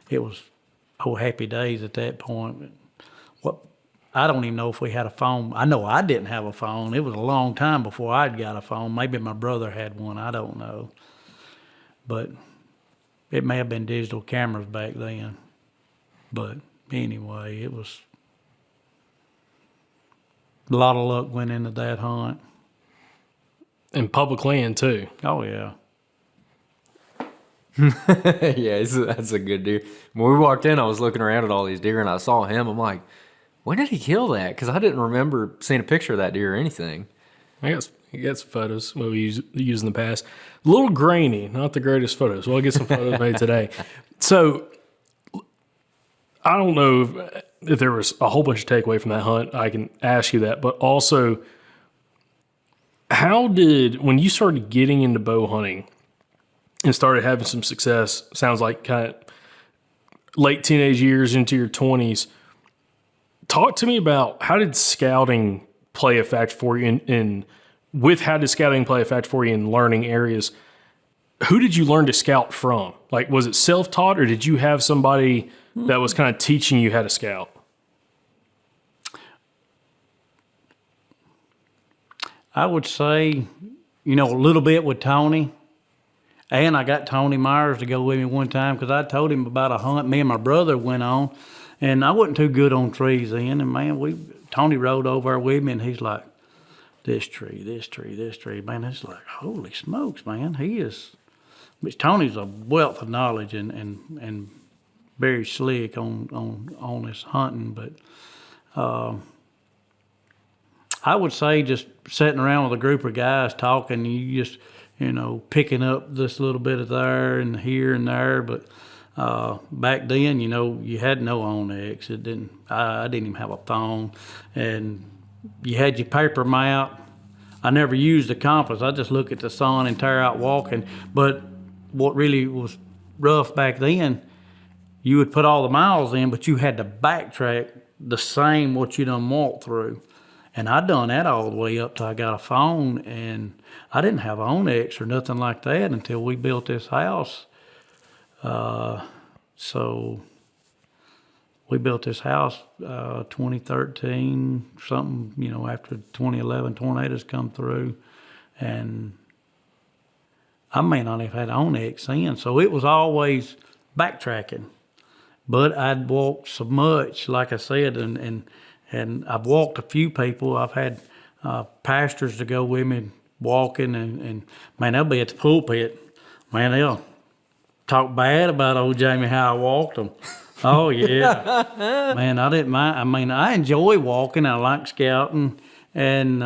it was happy days at that point. I don't even know if we had a phone. I know I didn't have a phone. It was a long time before I'd got a phone. Maybe my brother had one. I don't know. But it may have been digital cameras back then. But anyway, it was a lot of luck went into that hunt. And public land, too. Oh, yeah. Yeah, that's a good deer. When we walked in, I was looking around at all these deer, and I saw him. I'm like, when did he kill that? Because I didn't remember seeing a picture of that deer or anything. I got some photos we used in the past. A little grainy, not the greatest photos. We'll get some photos made today. So I don't know if there was a whole bunch of takeaway from that hunt. I can ask you that. But also, when you started getting into bow hunting, and started having some success. Sounds like kind of late teenage years into your 20s. Talk to me about how did scouting play a factor for you how did scouting play a factor for you in learning areas? Who did you learn to scout from? Like, was it self-taught, or did you have somebody that was kind of teaching you how to scout? I would say, a little bit with Tony. And I got Tony Myers to go with me one time because I told him about a hunt me and my brother went on. And I wasn't too good on trees then. And, man, Tony rode over with me, and he's like, this tree, this tree, this tree. Man, it's like, holy smokes, man. Tony's a wealth of knowledge and very slick on his hunting. But I would say just sitting around with a group of guys talking, you just, picking up this little bit of there and here and there. But back then, you had no OnX. I didn't even have a phone. And you had your paper map. I never used the compass. I just look at the sun and tear out walking. But what really was rough back then, you would put all the miles in, but you had to backtrack the same what you done walked through. And I done that all the way up till I got a phone, and I didn't have OnX or nothing like that until we built this house. So we built this house 2013, something, after 2011 tornadoes come through. And I may not have had OnX then, so it was always backtracking. But I'd walked so much, like I said, and I've walked a few people. I've had pastors to go with me walking, and man, they'll be at the pulpit. Man, they'll talk bad about old Jamie, how I walked them. Oh, yeah. Man, I didn't mind. I enjoy walking. I like scouting, and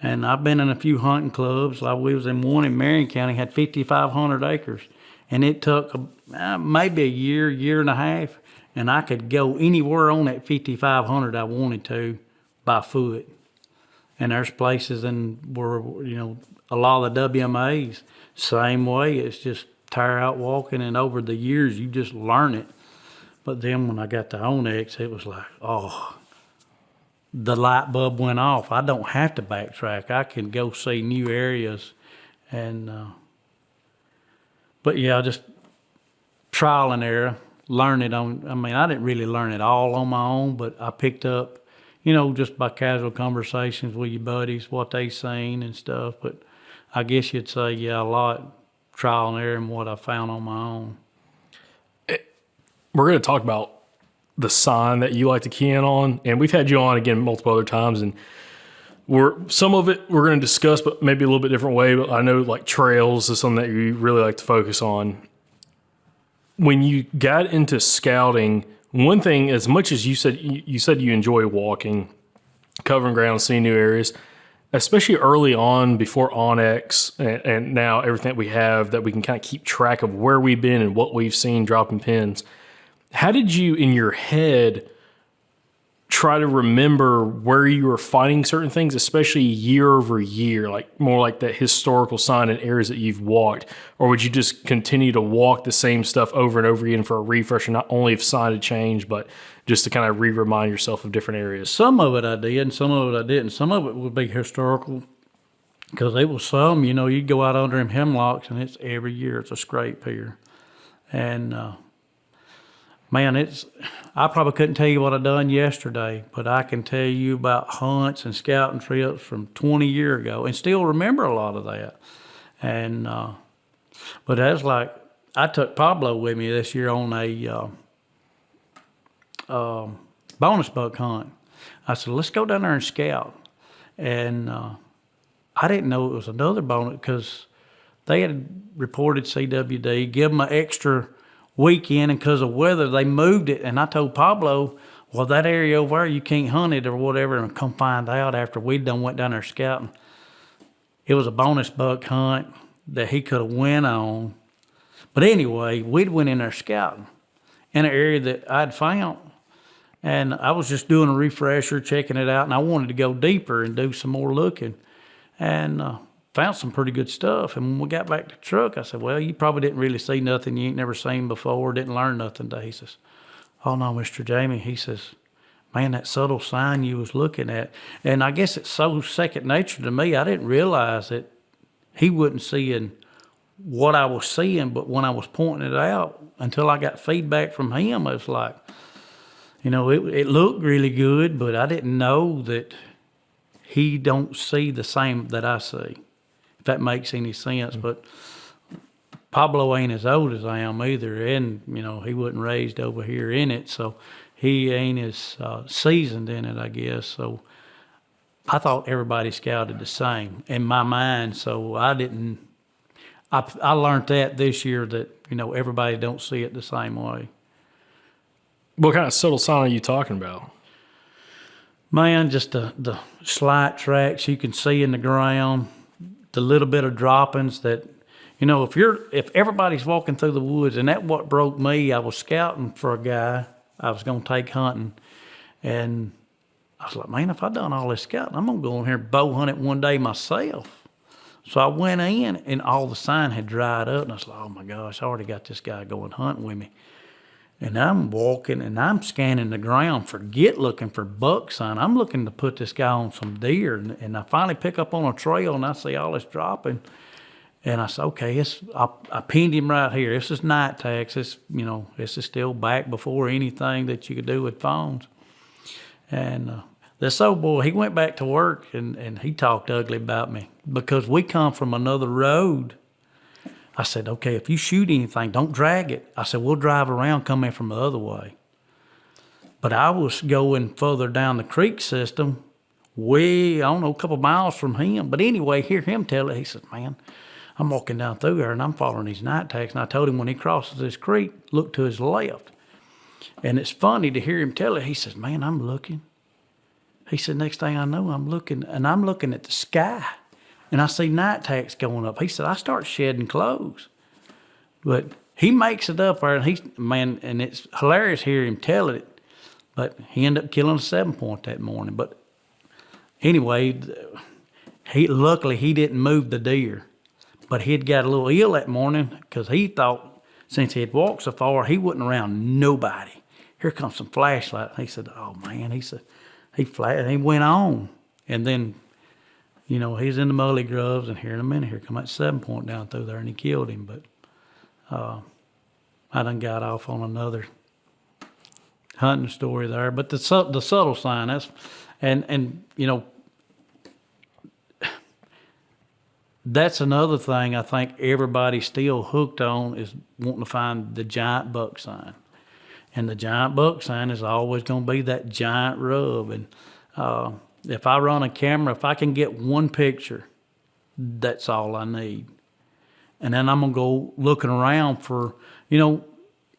I've been in a few hunting clubs. Like we was in one in Marion County, had 5,500 acres, and it took maybe a year and a half, and I could go anywhere on that 5,500 I wanted to by foot. And there's places where, a lot of the WMAs, same way. It's just tire out walking, and over the years, you just learn it. But then when I got the OnX, it was like, the light bulb went off. I don't have to backtrack. I can go see new areas. And, but yeah, just trial and error. Learn it I didn't really learn it all on my own, but I picked up, just by casual conversations with your buddies, what they seen and stuff. But I guess you'd say, a lot trial and error and what I found on my own. We're going to talk about the sign that you like to key in on, and we've had you on again multiple other times, and some of it we're going to discuss, but maybe a little bit different way. But I know like trails is something that you really like to focus on. When you got into scouting, one thing, as much as you said you enjoy walking, covering ground, seeing new areas, especially early on before OnX and now everything that we have that we can kind of keep track of where we've been and what we've seen dropping pins. How did you, in your head, try to remember where you were finding certain things, especially year over year, like more like that historical sign in areas that you've walked? Or would you just continue to walk the same stuff over and over again for a refresher, not only if sign had changed, but just to kind of remind yourself of different areas? Some of it I did, and some of it I didn't. Some of it would be historical, because there was some, you'd go out under them hemlocks, and it's every year it's a scrape here. And, man, I probably couldn't tell you what I done yesterday, but I can tell you about hunts and scouting trips from 20 years ago and still remember a lot of that. And, but that's like, I took Pablo with me this year on a bonus buck hunt. I said, let's go down there and scout. And I didn't know it was another bonus because they had reported CWD, give them an extra weekend, and because of weather, they moved it. And I told Pablo, well, that area over there, you can't hunt it or whatever. And come find out after we done went down there scouting, it was a bonus buck hunt that he could have went on. But anyway, we'd went in there scouting in an area that I'd found. And I was just doing a refresher, checking it out, and I wanted to go deeper and do some more looking. And found some pretty good stuff. And when we got back to the truck, I said, well, you probably didn't really see nothing you ain't never seen before, didn't learn nothing today. He says, oh, no, Mr. Jamie. He says, man, that subtle sign you was looking at. And I guess it's so second nature to me, I didn't realize that he wasn't seeing what I was seeing, but when I was pointing it out, until I got feedback from him, it was like, you know, it looked really good, but I didn't know that he don't see the same that I see, if that makes any sense. But Pablo ain't as old as I am either, and, you know, he wasn't raised over here in it, so he ain't as seasoned in it, I guess. So I thought everybody scouted the same in my mind, so I learned that this year, that, you know, everybody don't see it the same way. What kind of subtle sign are you talking about? Man, just the slight tracks you can see in the ground, the little bit of droppings that, you know, if everybody's walking through the woods, and that what broke me. I was scouting for a guy I was going to take hunting, and I was like, man, if I done all this scouting, I'm going to go in here and bow hunt it one day myself. So I went in, and all the sign had dried up, and I was like, oh my gosh, I already got this guy going hunting with me. And I'm walking, and I'm scanning the ground, looking for buck sign. I'm looking to put this guy on some deer, and I finally pick up on a trail, and I see all this dropping. And I said, okay, I pinned him right here. This is night tags. This is still back before anything that you could do with phones. And this old boy, he went back to work, and he talked ugly about me because we come from another road. I said, okay, if you shoot anything, don't drag it. I said, we'll drive around, come in from the other way. But I was going further down the creek system, I don't know, a couple miles from him. But anyway, hear him tell it. He said, man, I'm walking down through there, and I'm following these night tags. And I told him when he crosses this creek, look to his left. And it's funny to hear him tell it. He says, man, I'm looking. He said, next thing I know, I'm looking at the sky. And I see night tags going up. He said, I start shedding clothes. But he makes it up there, and it's hilarious to hear him tell it. But he ended up killing a 7-point that morning. But anyway, luckily he didn't move the deer. But he'd got a little ill that morning because he thought since he had walked so far, he wasn't around nobody. Here comes some flashlight. He said, oh man, he went on. And then, you know, he's in the mully grubs, and here in a minute, here come that 7-point down through there, and he killed him. But I done got off on another hunting story there. But the subtle sign, and you know, that's another thing I think everybody's still hooked on, is wanting to find the giant buck sign. And the giant buck sign is always going to be that giant rub. And if I run a camera, if I can get one picture, that's all I need. And then I'm going to go looking around for, you know,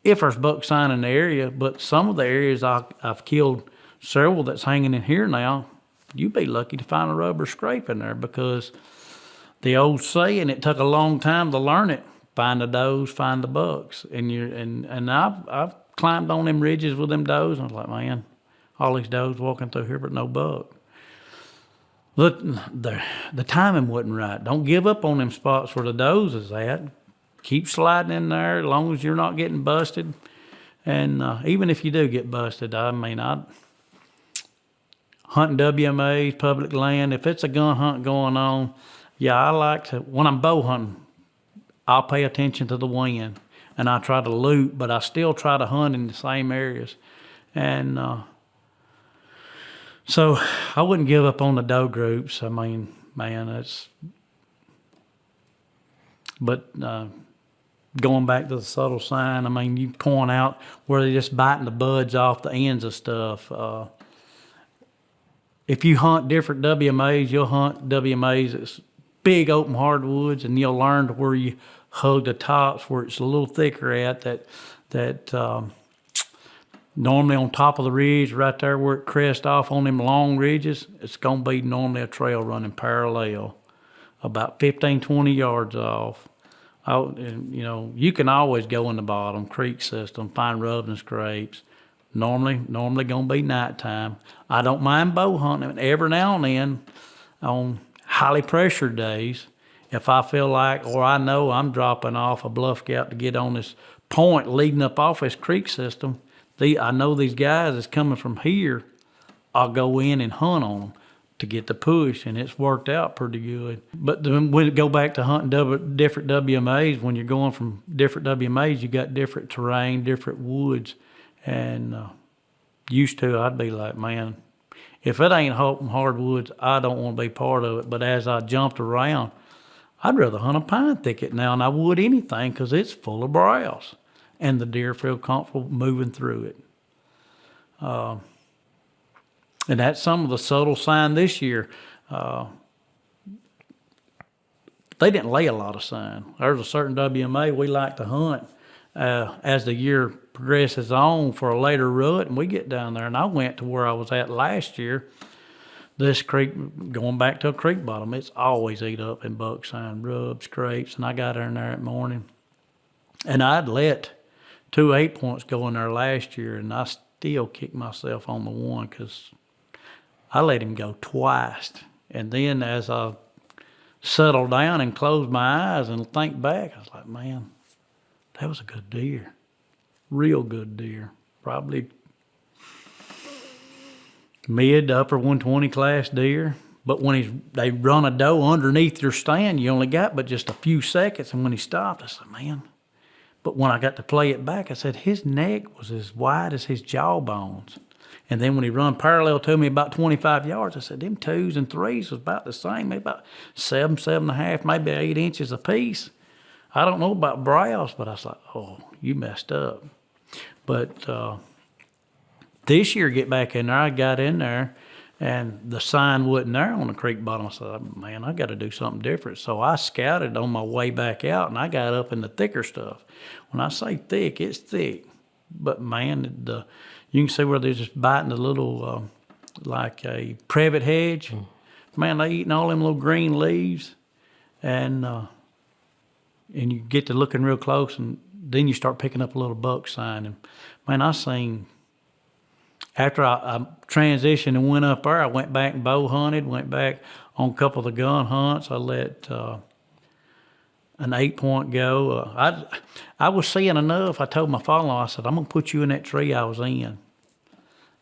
if there's buck sign in the area. But some of the areas I've killed several that's hanging in here now, you'd be lucky to find a rubber scrape in there, because the old saying, it took a long time to learn it. Find the does, find the bucks. And I've climbed on them ridges with them does, and I was like, man, all these does walking through here, but no buck. Look, the timing wasn't right. Don't give up on them spots where the does is at. Keep sliding in there as long as you're not getting busted. And even if you do get busted, I mean, hunting WMAs, public land, if it's a gun hunt going on, yeah, I like to, when I'm bow hunting, I'll pay attention to the wind, and I try to loot, but I still try to hunt in the same areas. And so I wouldn't give up on the doe groups. I mean, man, but going back to the subtle sign, I mean, you point out where they're just biting the buds off the ends of stuff. If you hunt different WMAs, you'll hunt WMAs that's big open hardwoods, and you'll learn to where you hug the tops where it's a little thicker at that normally on top of the ridge right there where it crests off on them long ridges, it's going to be normally a trail running parallel about 15, 20 yards off. And, you know, you can always go in the bottom creek system, find rubs and scrapes. Normally going to be nighttime. I don't mind bow hunting every now and then on highly pressured days. if I feel like, or I know I'm dropping off a bluff scout to get on this point leading up off this creek system, I know these guys is coming from here, I'll go in and hunt on them to get the push, and it's worked out pretty good. But then when we go back to hunting different WMAs, when you're going from different WMAs, you got different terrain, different woods, and used to, I'd be like, man, if it ain't open hardwoods, I don't want to be part of it. But as I jumped around, I'd rather hunt a pine thicket now than I would anything, because it's full of browse, and the deer feel comfortable moving through it. And that's some of the subtle sign this year. They didn't lay a lot of sign. There's a certain WMA we like to hunt as the year progresses on for a later rut, and we get down there. And I went to where I was at last year. This creek, going back to a creek bottom, it's always eat up in buck sign, rubs, scrapes, and I got in there that morning. And I'd let 2 8-points go in there last year, and I still kicked myself on the one because I let him go twice. And then as I settled down and closed my eyes and think back, I was like, man, that was a good deer. Real good deer. Probably mid to upper 120 class deer. But when they run a doe underneath your stand, you only got but just a few seconds. And when he stopped, I said, man. But when I got to play it back, I said, his neck was as wide as his jawbones. And then when he run parallel to me about 25 yards, I said, them 2s and 3s was about the same, maybe about 7.5, maybe 8 inches apiece. I don't know about browse, but I was like, oh, you messed up. But this year, get back in there, I got in there, and the sign wasn't there on the creek bottom. I said, man, I got to do something different. So I scouted on my way back out, and I got up in the thicker stuff. When I say thick, it's thick. But, man, you can see where they're just biting the little, like a privet hedge. Man, they eating all them little green leaves. And you get to looking real close, and then you start picking up a little buck sign. And, man, I seen, after I transitioned and went up there, I went back and bow hunted, went back on a couple of the gun hunts. I let an 8-point go. I was seeing enough. I told my father-in-law, I said, I'm going to put you in that tree I was in.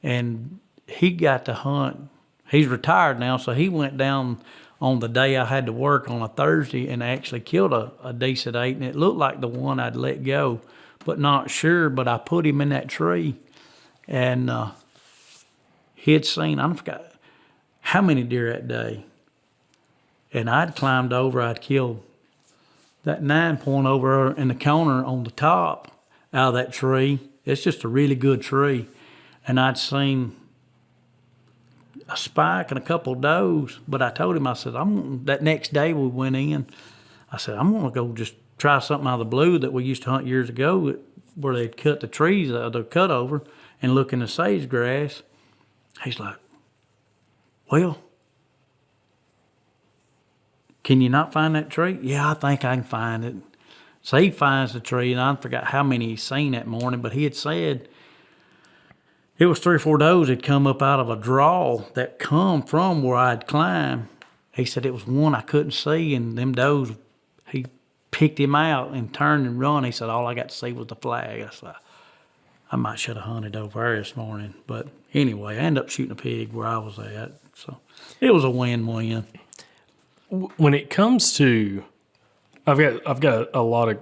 And he got to hunt. He's retired now, so he went down on the day I had to work on a Thursday and actually killed a decent 8. And it looked like the one I'd let go, but not sure. But I put him in that tree. And he had seen, I forgot how many deer that day. And I'd climbed over, I'd killed that 9-point over in the corner on the top out of that tree. It's just a really good tree. And I'd seen a spike and a couple of does, but I told him, I said, that next day we went in, I said, I'm going to go just try something out of the blue that we used to hunt years ago where they'd cut the trees, the cut over, and look in the sage grass. He's like, well, can you not find that tree? Yeah, I think I can find it. So he finds the tree, and I forgot how many he'd seen that morning, but he had said it was 3 or 4 does that come up out of a draw that come from where I'd climbed. He said it was one I couldn't see, and them does, he picked him out and turned and run. He said, all I got to see was the flag. I said, I might should have hunted over there this morning. But anyway, I ended up shooting a pig where I was at. So it was a win-win. When it comes to, I've got a lot of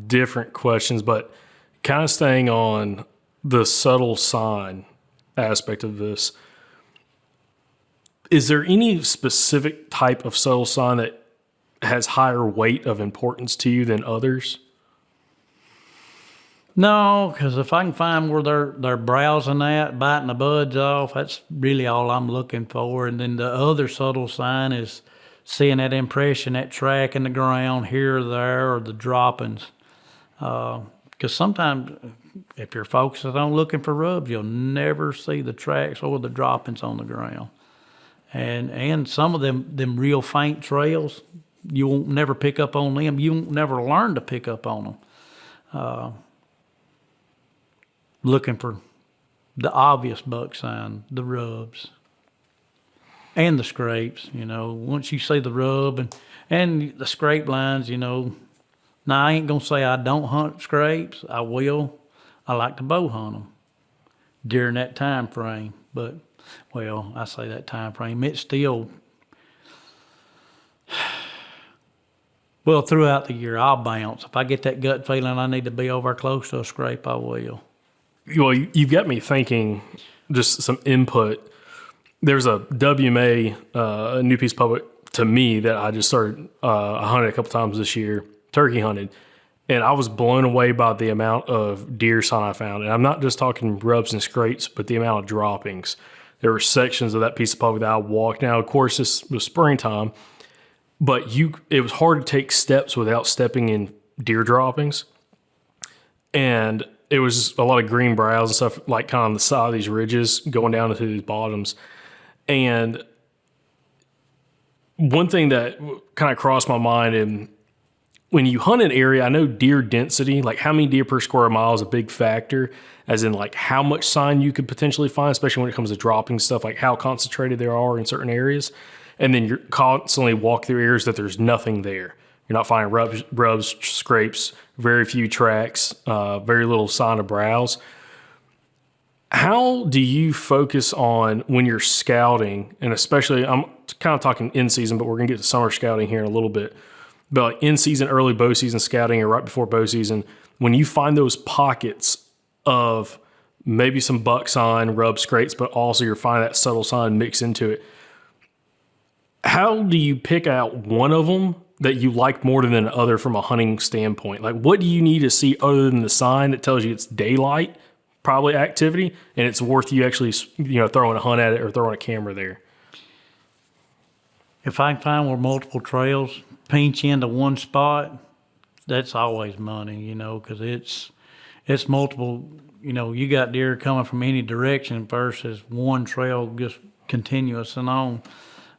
different questions, but kind of staying on the subtle sign aspect of this. Is there any specific type of subtle sign that has higher weight of importance to you than others? No, because if I can find where they're browsing at, biting the buds off, that's really all I'm looking for. And then the other subtle sign is seeing that impression, that track in the ground here or there, or the droppings. Because sometimes if you're focusing on looking for rubs, you'll never see the tracks or the droppings on the ground. And some of them real faint trails, you won't never pick up on them. You won't never learn to pick up on them. Looking for the obvious buck sign, the rubs, and the scrapes. You know, once you see the rub And the scrape lines, now I ain't gonna say I don't hunt scrapes. I will. I like to bow hunt them during that time frame. But, well, I say that time frame. It's still, well, throughout the year, I'll bounce. If I get that gut feeling I need to be over close to a scrape, I will. Well, you've got me thinking, just some input. There's a WMA, a new piece of public to me that I just started, I hunted a couple times this year, turkey hunted, and I was blown away by the amount of deer sign I found. And I'm not just talking rubs and scrapes, but the amount of droppings. There were sections of that piece of public that I walked. Now, of course, this was springtime, but it was hard to take steps without stepping in deer droppings. And it was a lot of green browse and stuff, like kind of on the side of these ridges going down into these bottoms. And one thing that kind of crossed my mind, and when you hunt an area, I know deer density, like how many deer per square mile is a big factor, as in like how much sign you could potentially find, especially when it comes to dropping stuff, like how concentrated there are in certain areas. And then you're constantly walk through areas that there's nothing there. You're not finding rubs, scrapes, very few tracks, very little sign of browse. How do you focus on when you're scouting, and especially, I'm kind of talking in season, but we're going to get to summer scouting here in a little bit, but like in season, early bow season scouting or right before bow season, when you find those pockets of maybe some buck sign, rub scrapes, but also you're finding that subtle sign mixed into it, how do you pick out one of them that you like more than the other from a hunting standpoint? Like, what do you need to see other than the sign that tells you it's daylight, probably activity, and it's worth you actually, throwing a hunt at it or throwing a camera there? If I can find where multiple trails pinch into one spot, that's always money, because it's multiple. You got deer coming from any direction versus one trail just continuous and on.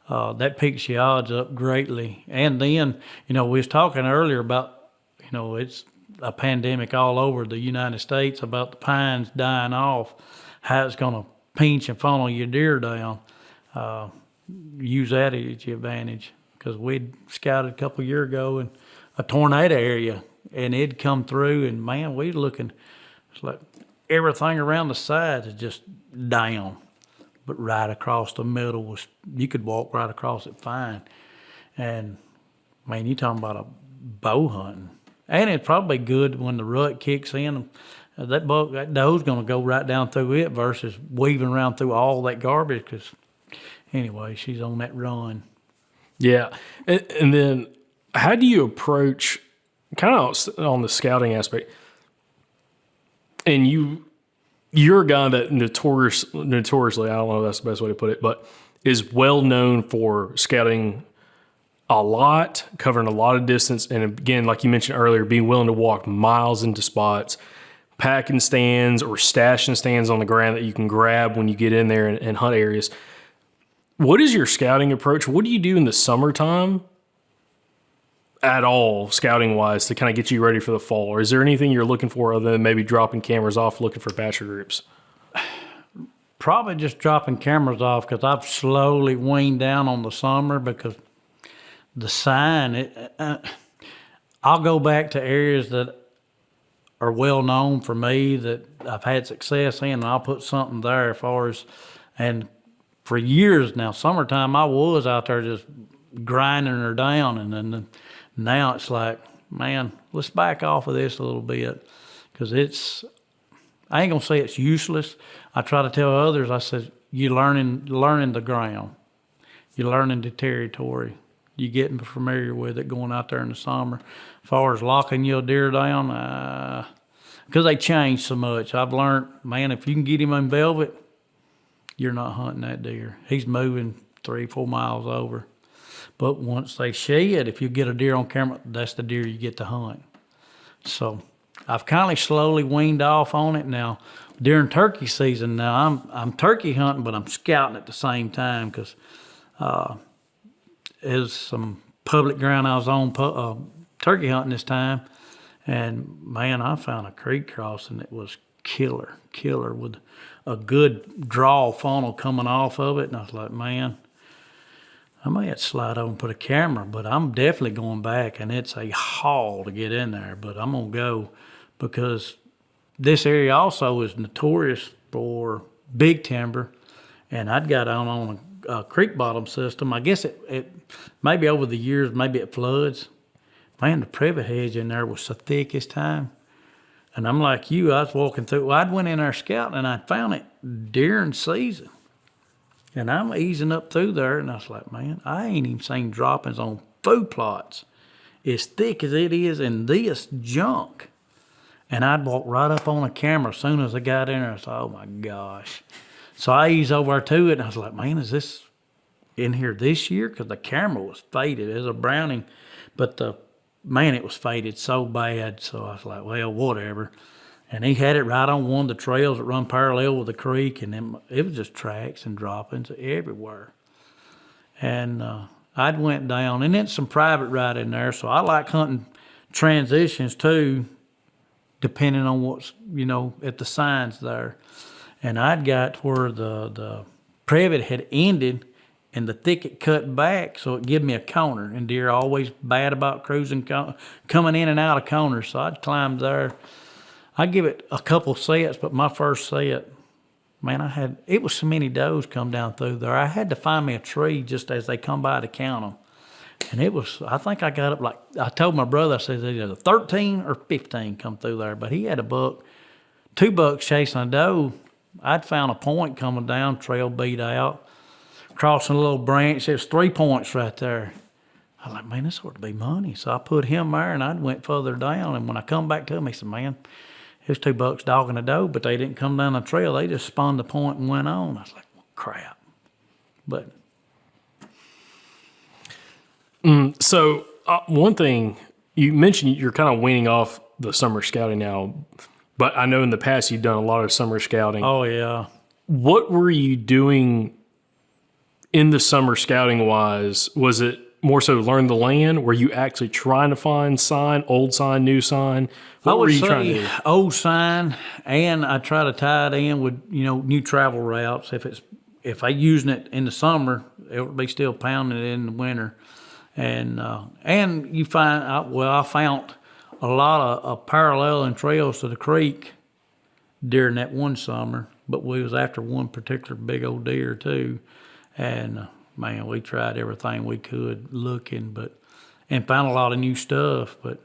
That picks your odds up greatly. And then, we was talking earlier about, it's a pandemic all over the United States about the pines dying off, how it's going to pinch and funnel your deer down. Use that at your advantage, because we'd scouted a couple of years ago in a tornado area, and it'd come through, and man, we'd looking, it's like everything around the sides is just down. But right across the middle you could walk right across it fine. And man, you're talking about a bow hunting. And it's probably good when the rut kicks in. That doe's going to go right down through it versus weaving around through all that garbage, because anyway, she's on that run. Yeah. And then how do you approach, kind of on the scouting aspect, and you're a guy that notoriously, I don't know if that's the best way to put it, but is well known for scouting a lot, covering a lot of distance. And again, like you mentioned earlier, being willing to walk miles into spots, packing stands or stashing stands on the ground that you can grab when you get in there and hunt areas. What is your scouting approach? What do you do in the summertime at all, scouting wise, to kind of get you ready for the fall? Or is there anything you're looking for other than maybe dropping cameras off, looking for bachelor groups? Probably just dropping cameras off, because I've slowly weaned down on the summer, because the sign, I'll go back to areas that are well known for me that I've had success in, and I'll put something there as far as, and for years now, summertime, I was out there just grinding her down, and then now it's like, man, let's back off of this a little bit, because I ain't gonna say it's useless. I try to tell others, I said, you're learning the ground. You're learning the territory. You're getting familiar with it going out there in the summer. As far as locking your deer down, because they change so much. I've learned, man, if you can get him in velvet, you're not hunting that deer. He's moving 3-4 miles over. But once they shed, if you get a deer on camera, that's the deer you get to hunt. So I've kind of slowly weaned off on it now. During turkey season now, I'm turkey hunting, but I'm scouting at the same time, because there's some public ground I was on turkey hunting this time. And man, I found a creek crossing that was killer with a good draw funnel coming off of it. And I was like, man, I may have to slide over and put a camera, but I'm definitely going back, and it's a haul to get in there. But I'm going to go because this area also is notorious for big timber, and I'd got on a creek bottom system. I guess it maybe over the years, maybe it floods. Man, the privet hedge in there was the thickest time. And I'm like you, I was walking through. Well, I'd went in there scouting, and I found it during season. And I'm easing up through there, and I was like, man, I ain't even seen droppings on food plots as thick as it is in this junk. And I'd walk right up on a camera as soon as I got in there. I thought, oh my gosh. So I eased over to it, and I was like, man, is this in here this year? Because the camera was faded. It was a Browning, but man, it was faded so bad. So I was like, well, whatever. And he had it right on one of the trails that run parallel with the creek, and then it was just tracks and droppings everywhere. And I'd went down, and then some private right in there. So I like hunting transitions too, depending on what's, at the signs there. And I'd got where the privet had ended and the thicket cut back, so it gave me a corner. And deer are always bad about cruising, coming in and out of corners. So I'd climb there. I'd give it a couple sets, but my first set, man, it was so many does come down through there. I had to find me a tree just as they come by to count them. And I think I got up I told my brother, I said, either 13 or 15 come through there. But he had two bucks chasing a doe. I'd found a point coming down, trail beat out, crossing a little branch. There's 3 points right there. I was like, man, this ought to be money. So I put him there, and I went further down. And when I come back to him, he said, man, it was 2 bucks dogging a doe, but they didn't come down the trail. They just spun the point and went on. I was like, well, crap. But so one thing, you mentioned you're kind of weaning off the summer scouting now, but I know in the past you've done a lot of summer scouting. Oh, yeah. What were you doing in the summer scouting wise? Was it more so learn the land? Were you actually trying to find sign, old sign, new sign? What were you trying to do? Old sign, and I try to tie it in with, new travel routes. If I using it in the summer, it would be still pounding it in the winter. And you find out, I found a lot of paralleling trails to the creek during that one summer, but we was after one particular big old deer too. And man, we tried everything we could looking, and found a lot of new stuff, but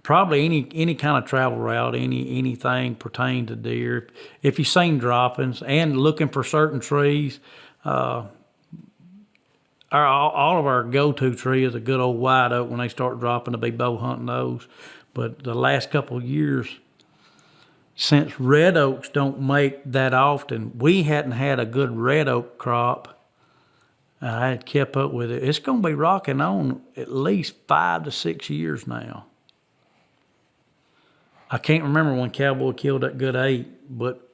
probably any kind of travel route, anything pertaining to deer. If you've seen droppings and looking for certain trees, all of our go-to tree is a good old white oak when they start dropping to be bow hunting those. But the last couple of years, since red oaks don't make that often, we hadn't had a good red oak crop. I had kept up with it. It's going to be rocking on at least 5 to 6 years now. I can't remember when Cowboy killed that good 8, but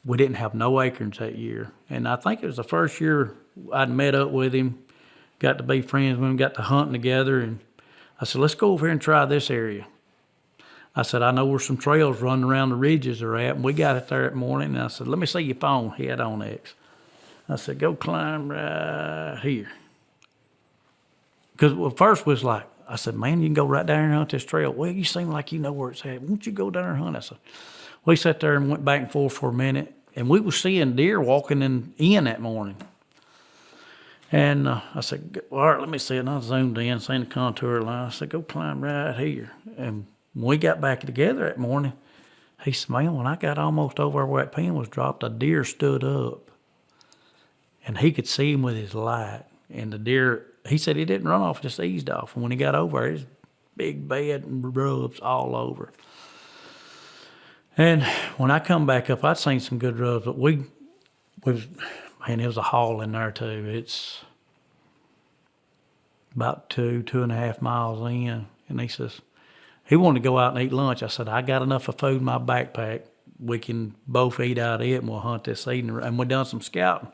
we didn't have no acorns that year. And I think it was the first year I'd met up with him, got to be friends with him, got to hunting together. And I said, let's go over here and try this area. I said, I know where some trails running around the ridges are at. And we got it there that morning. And I said, let me see your phone. He had OnX. I said, go climb right here. Because first was like, I said, man, you can go right down and hunt this trail. Well, you seem like you know where it's at. Won't you go down and hunt? I said, we sat there and went back and forth for a minute. And we were seeing deer walking in that morning. And I said, all right, let me see it. And I zoomed in, seen the contour line. I said, go climb right here. And when we got back together that morning, he said, man, when I got almost over where that pin was dropped, a deer stood up. And he could see him with his light. And the deer, he said he didn't run off, just eased off. And when he got over there, his big bed and rubs all over. And when I come back up, I'd seen some good rubs, but it was a haul in there too. It's about 2.5 miles in. And he says, he wanted to go out and eat lunch. I said, I got enough of food in my backpack. We can both eat out of it, and we'll hunt this evening. And we done some scouting.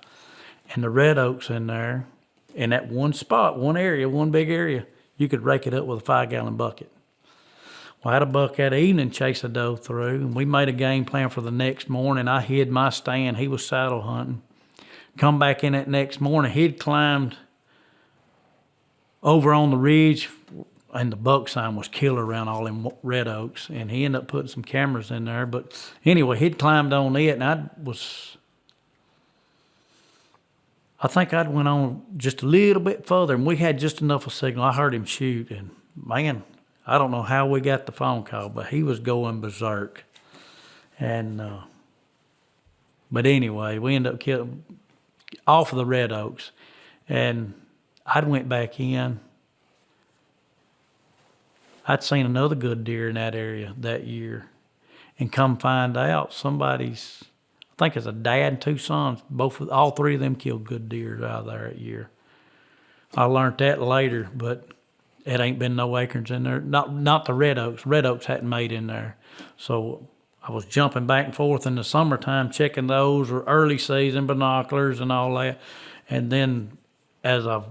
And the red oaks in there, in that one spot, one area, one big area, you could rake it up with a 5-gallon bucket. Well, I had a buck that evening chase a doe through, and we made a game plan for the next morning. I hid my stand. He was saddle hunting. Come back in that next morning. He'd climbed over on the ridge, and the buck sign was killer around all them red oaks, and he ended up putting some cameras in there. But anyway, he'd climbed on it, and I think I'd went on just a little bit further, and we had just enough of a signal. I heard him shoot, and man, I don't know how we got the phone call, but he was going berserk. And but anyway, we ended up killing off of the red oaks, and I went back in. I'd seen another good deer in that area that year, and come find out somebody's, I think it's a dad and two sons, all three of them killed good deer out of there that year. I learned that later, but it ain't been no acorns in there. Not the red oaks. Red oaks hadn't made in there. So I was jumping back and forth in the summertime, checking those, or early season binoculars and all that. And then as I've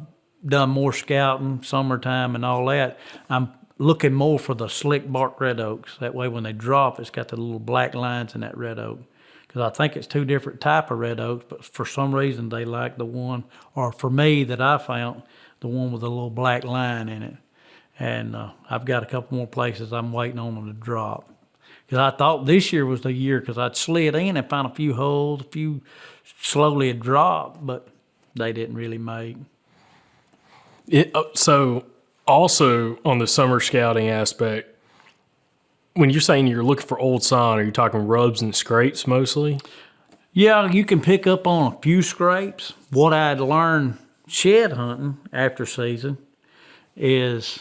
done more scouting, summertime and all that, I'm looking more for the slick bark red oaks. That way when they drop, it's got the little black lines in that red oak. Because I think it's two different type of red oaks, but for some reason they like the one, or for me that I found, the one with a little black line in it. And I've got a couple more places I'm waiting on them to drop. Because I thought this year was the year, because I'd slid in and found a few holes, a few slowly had dropped, but they didn't really make. So also on the summer scouting aspect, when you're saying you're looking for old sign, are you talking rubs and scrapes mostly? Yeah, you can pick up on a few scrapes. What I'd learned shed hunting after season is,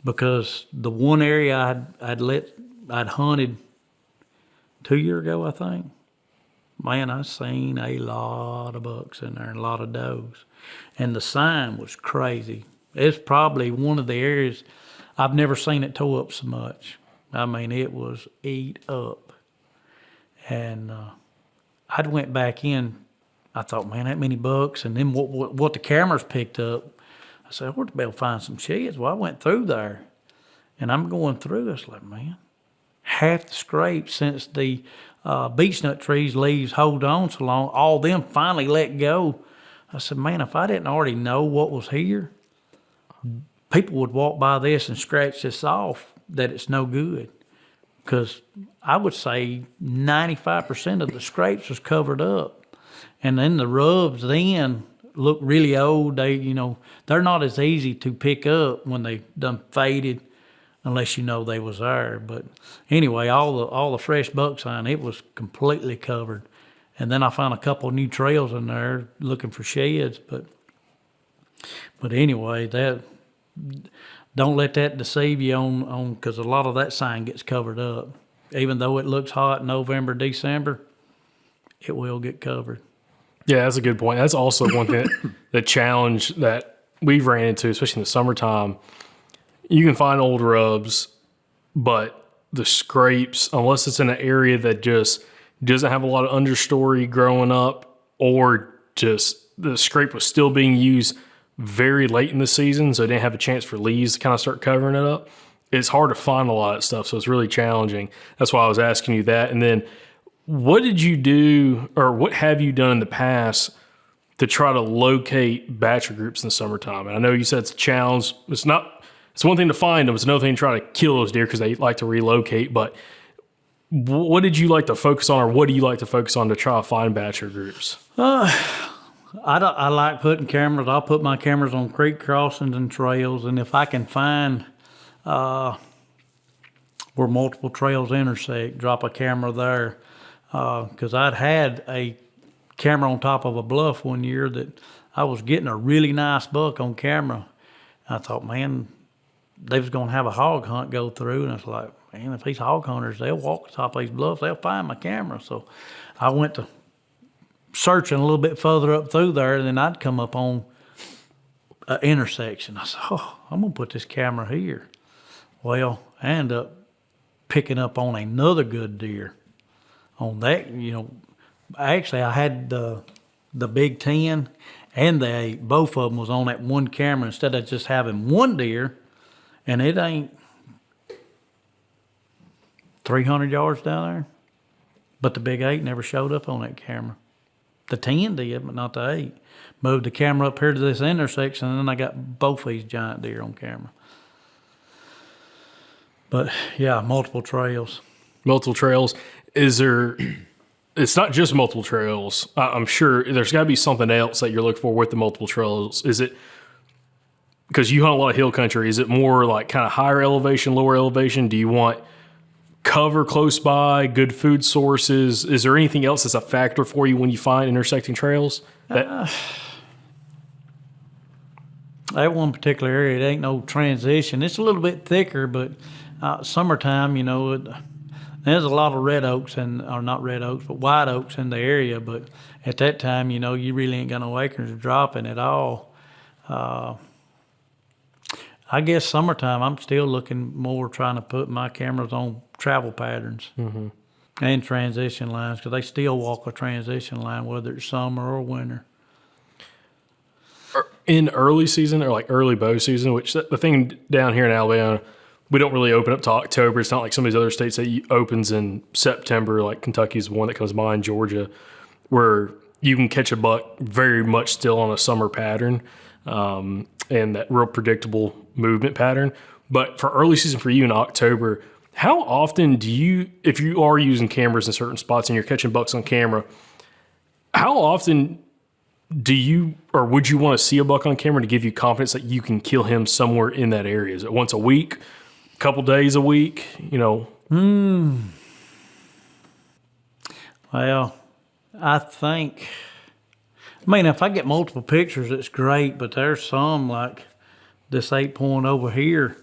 because the one area I'd hunted 2 years ago, I think. Man, I seen a lot of bucks in there and a lot of does. And the sign was crazy. It's probably one of the areas I've never seen it tore up so much. I mean, it was eat up. And I'd went back in. I thought, man, that many bucks. And then what the cameras picked up, I said, where'd be able to find some sheds? Well, I went through there. And I'm going through. I was like, man, half the scrapes since the beechnut trees leaves hold on so long, all them finally let go. I said, man, if I didn't already know what was here, people would walk by this and scratch this off that it's no good. Because I would say 95% of the scrapes was covered up. And then the rubs then look really old. They're not as easy to pick up when they done faded, unless you know they was there. But anyway, all the fresh buck sign, it was completely covered. And then I found a couple of new trails in there looking for sheds. But anyway, that don't let that deceive you on because a lot of that sign gets covered up. Even though it looks hot in November, December, it will get covered. Yeah, that's a good point. That's also one thing, the challenge that we've ran into, especially in the summertime. You can find old rubs, but the scrapes, unless it's in an area that just doesn't have a lot of understory growing up, or just the scrape was still being used very late in the season, so it didn't have a chance for leaves to kind of start covering it up, it's hard to find a lot of stuff, so it's really challenging. That's why I was asking you that. And then what did you do, or what have you done in the past to try to locate bachelor groups in the summertime? And I know you said it's a challenge. It's one thing to find them. It's another thing to try to kill those deer because they like to relocate. But what did you like to focus on, or what do you like to focus on to try to find bachelor groups? I like putting cameras. I'll put my cameras on creek crossings and trails. And if I can find where multiple trails intersect, drop a camera there. Because I'd had a camera on top of a bluff one year that I was getting a really nice buck on camera. I thought, man, they was going to have a hog hunt go through. And it's like, man, if these hog hunters, they'll walk the top of these bluffs, they'll find my camera. So I went to searching a little bit further up through there, and then I'd come up on an intersection. I said, oh, I'm going to put this camera here. Well, I ended up picking up on another good deer. On that, actually I had the Big 10 and the 8. Both of them was on that one camera instead of just having one deer, and it ain't 300 yards down there. But the Big 8 never showed up on that camera. The 10 did, but not the 8. Moved the camera up here to this intersection, and then I got both these giant deer on camera. But yeah, multiple trails. Multiple trails. Is there? It's not just multiple trails. I'm sure there's got to be something else that you're looking for with the multiple trails. Is it because you hunt a lot of hill country? Is it more like kind of higher elevation, lower elevation? Do you want cover close by, good food sources? Is there anything else that's a factor for you when you find intersecting trails? That one particular area, it ain't no transition. It's a little bit thicker, but summertime, you know, there's a lot of red oaks or not red oaks, but white oaks in the area. But at that time, you know, you really ain't got no acres dropping at all. I guess summertime, I'm still looking more trying to put my cameras on travel patterns and transition lines, because they still walk a transition line, whether it's summer or winter. In early season or like early bow season, which the thing down here in Alabama, we don't really open up to October. It's not like some of these other states that opens in September, like Kentucky's one that comes to mind, Georgia, where you can catch a buck very much still on a summer pattern and that real predictable movement pattern. But for early season for you in October, how often do you, if you are using cameras in certain spots and you're catching bucks on camera, how often do you or would you want to see a buck on camera to give you confidence that you can kill him somewhere in that area? Is it once a week, a couple days a week, you know? Well, I think, I mean, if I get multiple pictures, it's great, but there's some like this 8-point over here.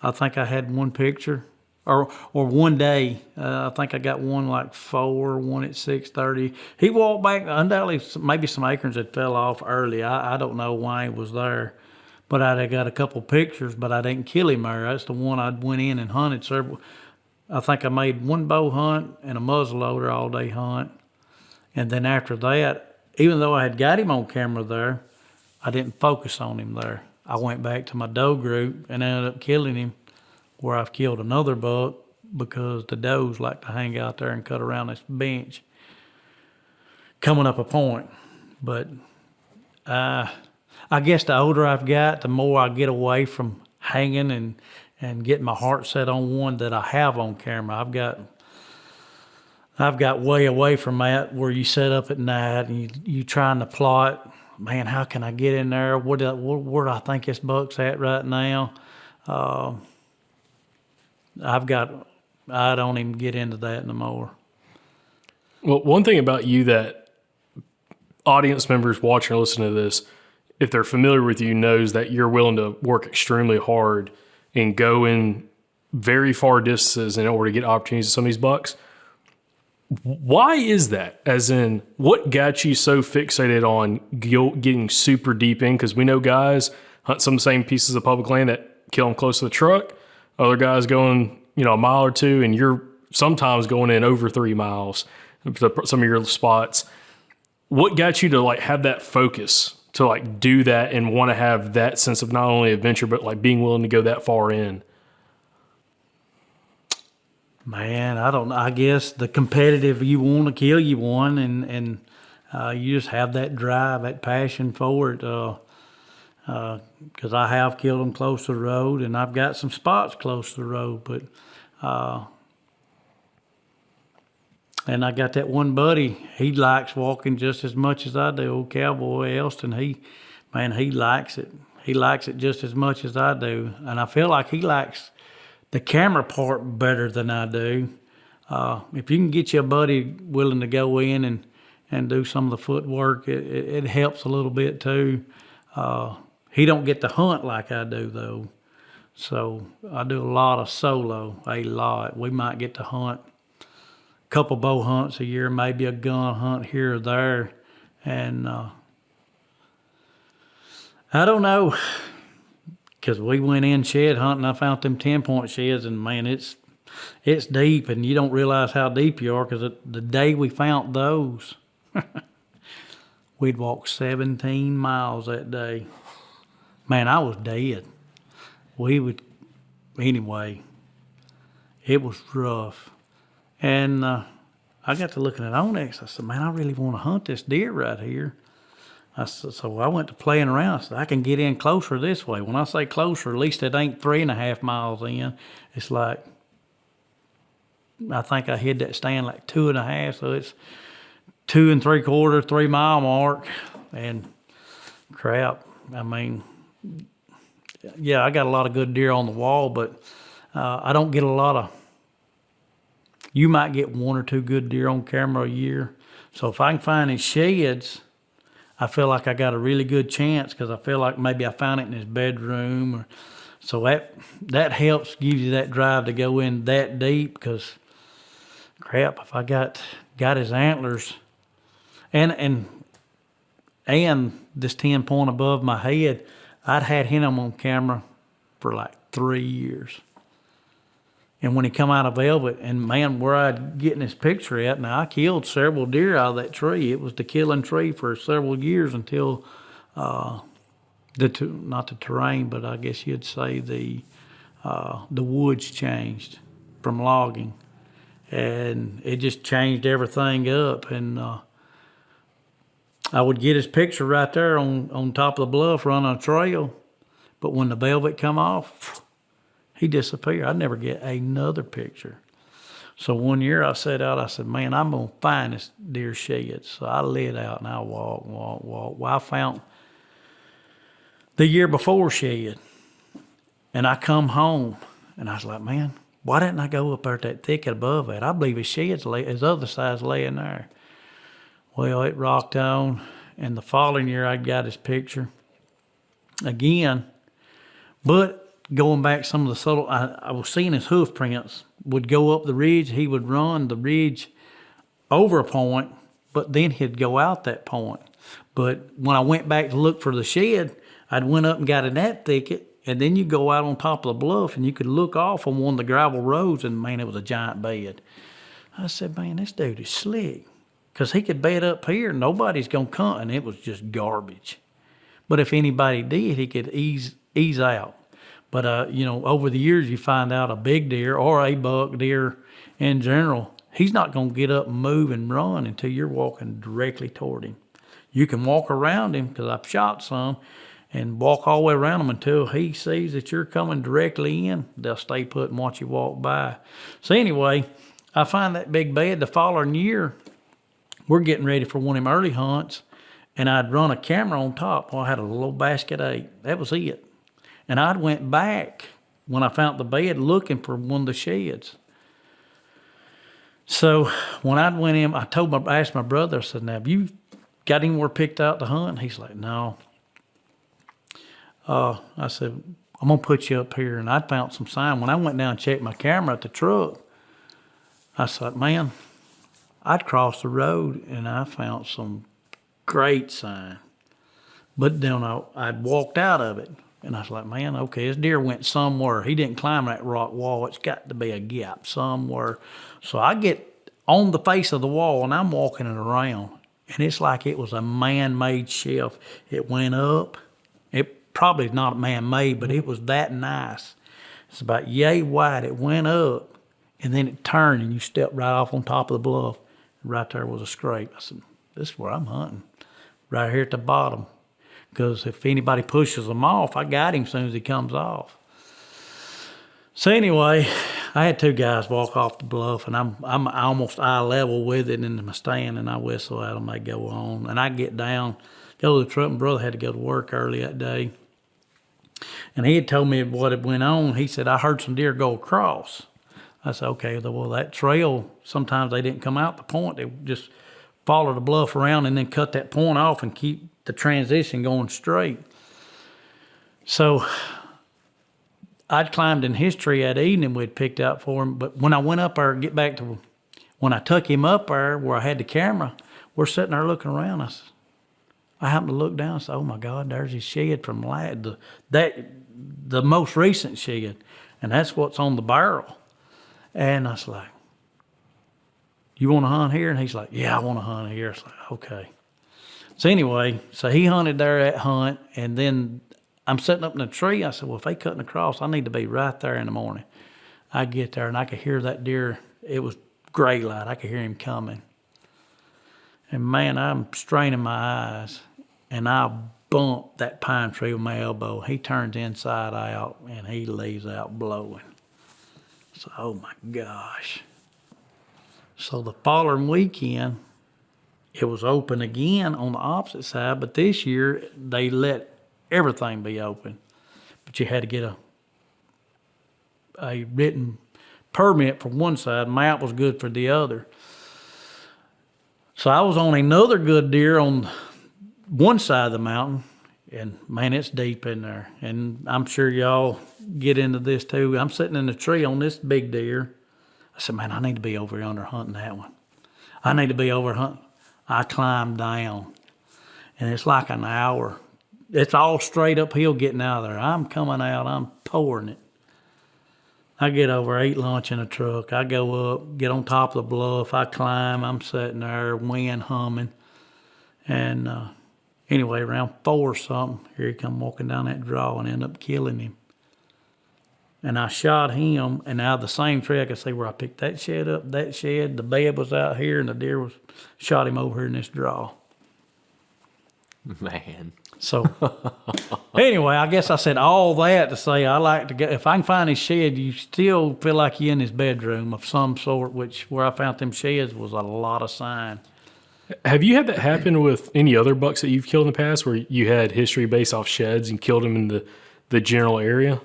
I think I had one picture or one day. I think I got one like 4, one at 6:30. He walked back, undoubtedly maybe some acorns had fell off early. I don't know why he was there, but I got a couple pictures, but I didn't kill him there. That's the one I went in and hunted several. I think I made one bow hunt and a muzzleloader all day hunt. And then after that, even though I had got him on camera there, I didn't focus on him there. I went back to my doe group and ended up killing him, where I've killed another buck because the does like to hang out there and cut around this bench coming up a point. But I guess the older I've got, the more I get away from hanging and getting my heart set on one that I have on camera. I've got way away from that, where you set up at night and you trying to plot, man, how can I get in there? Where do I think this buck's at right now? I don't even get into that no more. Well, one thing about you that audience members watching or listening to this, if they're familiar with you, knows that you're willing to work extremely hard and go in very far distances in order to get opportunities to some of these bucks. Why is that? As in, what got you so fixated on getting super deep in? Because we know guys hunt some of the same pieces of public land that kill them close to the truck. Other guys going, a mile or two, and you're sometimes going in over 3 miles to some of your spots. What got you to have that focus to do that and want to have that sense of not only adventure but being willing to go that far in? Man, I don't know. I guess the competitive, you want to kill you one, and you just have that drive, that passion for it. Because I have killed them close to the road, and I've got some spots close to the road. But and I got that one buddy. He likes walking just as much as I do. Old Cowboy Elston. He likes it. He likes it just as much as I do, and I feel like he likes the camera part better than I do. If you can get you a buddy willing to go in and do some of the footwork, it helps a little bit too. He don't get to hunt like I do though. So I do a lot of solo, a lot. We might get to hunt a couple bow hunts a year, maybe a gun hunt here or there. And I don't know. Because we went in shed hunting, I found them 10-point sheds, and man, it's deep, and you don't realize how deep you are. Because the day we found those, we'd walked 17 miles that day. Man, I was dead. Anyway, it was rough. And I got to looking at OnX. I said, man, I really want to hunt this deer right here. I said, so I went to playing around. I said, I can get in closer this way. When I say closer, at least it ain't 3.5 miles in. It's like, I think I hit that stand like 2.5. So it's 2 3/4, 3 mile mark. And crap, I mean, yeah, I got a lot of good deer on the wall, but I don't get a lot of, you might get 1 or 2 good deer on camera a year. So if I can find his sheds, I feel like I got a really good chance because I feel like maybe I found it in his bedroom. Or, so that helps, gives you that drive to go in that deep because, crap, if I got his antlers and this 10 point above my head, I'd had him on camera for like 3 years. And when he come out of velvet, and man, where I'd getting this picture at, now I killed several deer out of that tree. It was the killing tree for several years until not the terrain, but I guess you'd say the woods changed from logging, and it just changed everything up. And I would get his picture right there on top of the bluff running a trail, but when the velvet come off, he disappeared. I'd never get another picture. So one year I set out, I said, man, I'm going to find this deer shed. So I lit out and I walked. Well, I found the year before shed. And I come home and I was like, man, why didn't I go up there at that thicket above that? I believe his his other side's laying there. Well, it rocked on. And the following year I got his picture again. But going back some of the subtle, I was seeing his hoof prints would go up the ridge. He would run the ridge over a point, but then he'd go out that point. But when I went back to look for the shed, I'd went up and got in that thicket, and then you go out on top of the bluff and you could look off on one of the gravel roads, and man, it was a giant bed. I said, man, this dude is slick. Because he could bed up here, nobody's going to come, and it was just garbage. But if anybody did, he could ease out. But, over the years, you find out a big deer or a buck deer in general, he's not going to get up and move and run until you're walking directly toward him. You can walk around him, because I've shot some, and walk all the way around him until he sees that you're coming directly in. They'll stay put and watch you walk by. So anyway, I find that big bed the following year. We're getting ready for one of them early hunts, and I'd run a camera on top. Well, I had a little basket 8. That was it. And I went back when I found the bed looking for one of the sheds. So when I went in, I asked my brother, I said, now, have you got anywhere picked out to hunt? He's like, no. I said, I'm going to put you up here. And I found some sign. When I went down and checked my camera at the truck, I said, man, I'd crossed the road and I found some great sign. But then I'd walked out of it. And I was like, man, okay, this deer went somewhere. He didn't climb that rock wall. It's got to be a gap somewhere. So I get on the face of the wall, and I'm walking it around. And it's like it was a man-made shelf. It went up. It probably is not man-made, but it was that nice. It's about yay wide. It went up, and then it turned, and you stepped right off on top of the bluff. Right there was a scrape. I said, this is where I'm hunting, right here at the bottom. Because if anybody pushes them off, I got him as soon as he comes off. So anyway, I had 2 guys walk off the bluff, and I'm almost eye level with it in my stand, and I whistle at them. They go on, and I get down, go to the truck. My brother had to go to work early that day, and he had told me what had went on. He said, I heard some deer go across. I said, okay, well, that trail, sometimes they didn't come out the point. They just follow the bluff around and then cut that point off and keep the transition going straight. So I'd climbed in his tree that evening we'd picked out for him. But when I went up there, get back to when I took him up there where I had the camera, we're sitting there looking around. I happened to look down and said, oh my God, there's his shed from the most recent shed. And that's what's on the barrel. And I was like, you want to hunt here? And he's like, yeah, I want to hunt here. I was like, okay. So anyway, so he hunted there at hunt, and then I'm sitting up in the tree. I said, well, if they cutting across, I need to be right there in the morning. I get there, and I could hear that deer. It was gray light. I could hear him coming. And man, I'm straining my eyes, and I bumped that pine tree with my elbow. He turns inside out, and he leaves out blowing. So, oh my gosh. So the following weekend, it was open again on the opposite side, but this year they let everything be open. But you had to get a written permit for one side. Map was good for the other. So I was on another good deer on one side of the mountain, and man, it's deep in there. And I'm sure y'all get into this too. I'm sitting in the tree on this big deer. I said, man, I need to be over yonder hunting that one. I need to be over hunting. I climbed down, and it's like an hour. It's all straight uphill getting out of there. I'm coming out, I'm pouring it. I get over, I eat lunch in a truck. I go up, get on top of the bluff. I climb, I'm sitting there, wind humming. And anyway, around 4 or something, here he come walking down that draw and end up killing him. And I shot him, and out of the same tree, I could see where I picked that shed up, that shed. The bed was out here, and the deer was shot him over here in this draw. Man. So anyway, I guess I said all that to say I like to go. If I can find his shed, you still feel like you're in his bedroom of some sort, which where I found them sheds was a lot of sign. Have you had that happen with any other bucks that you've killed in the past where you had history based off sheds and killed them in the general area?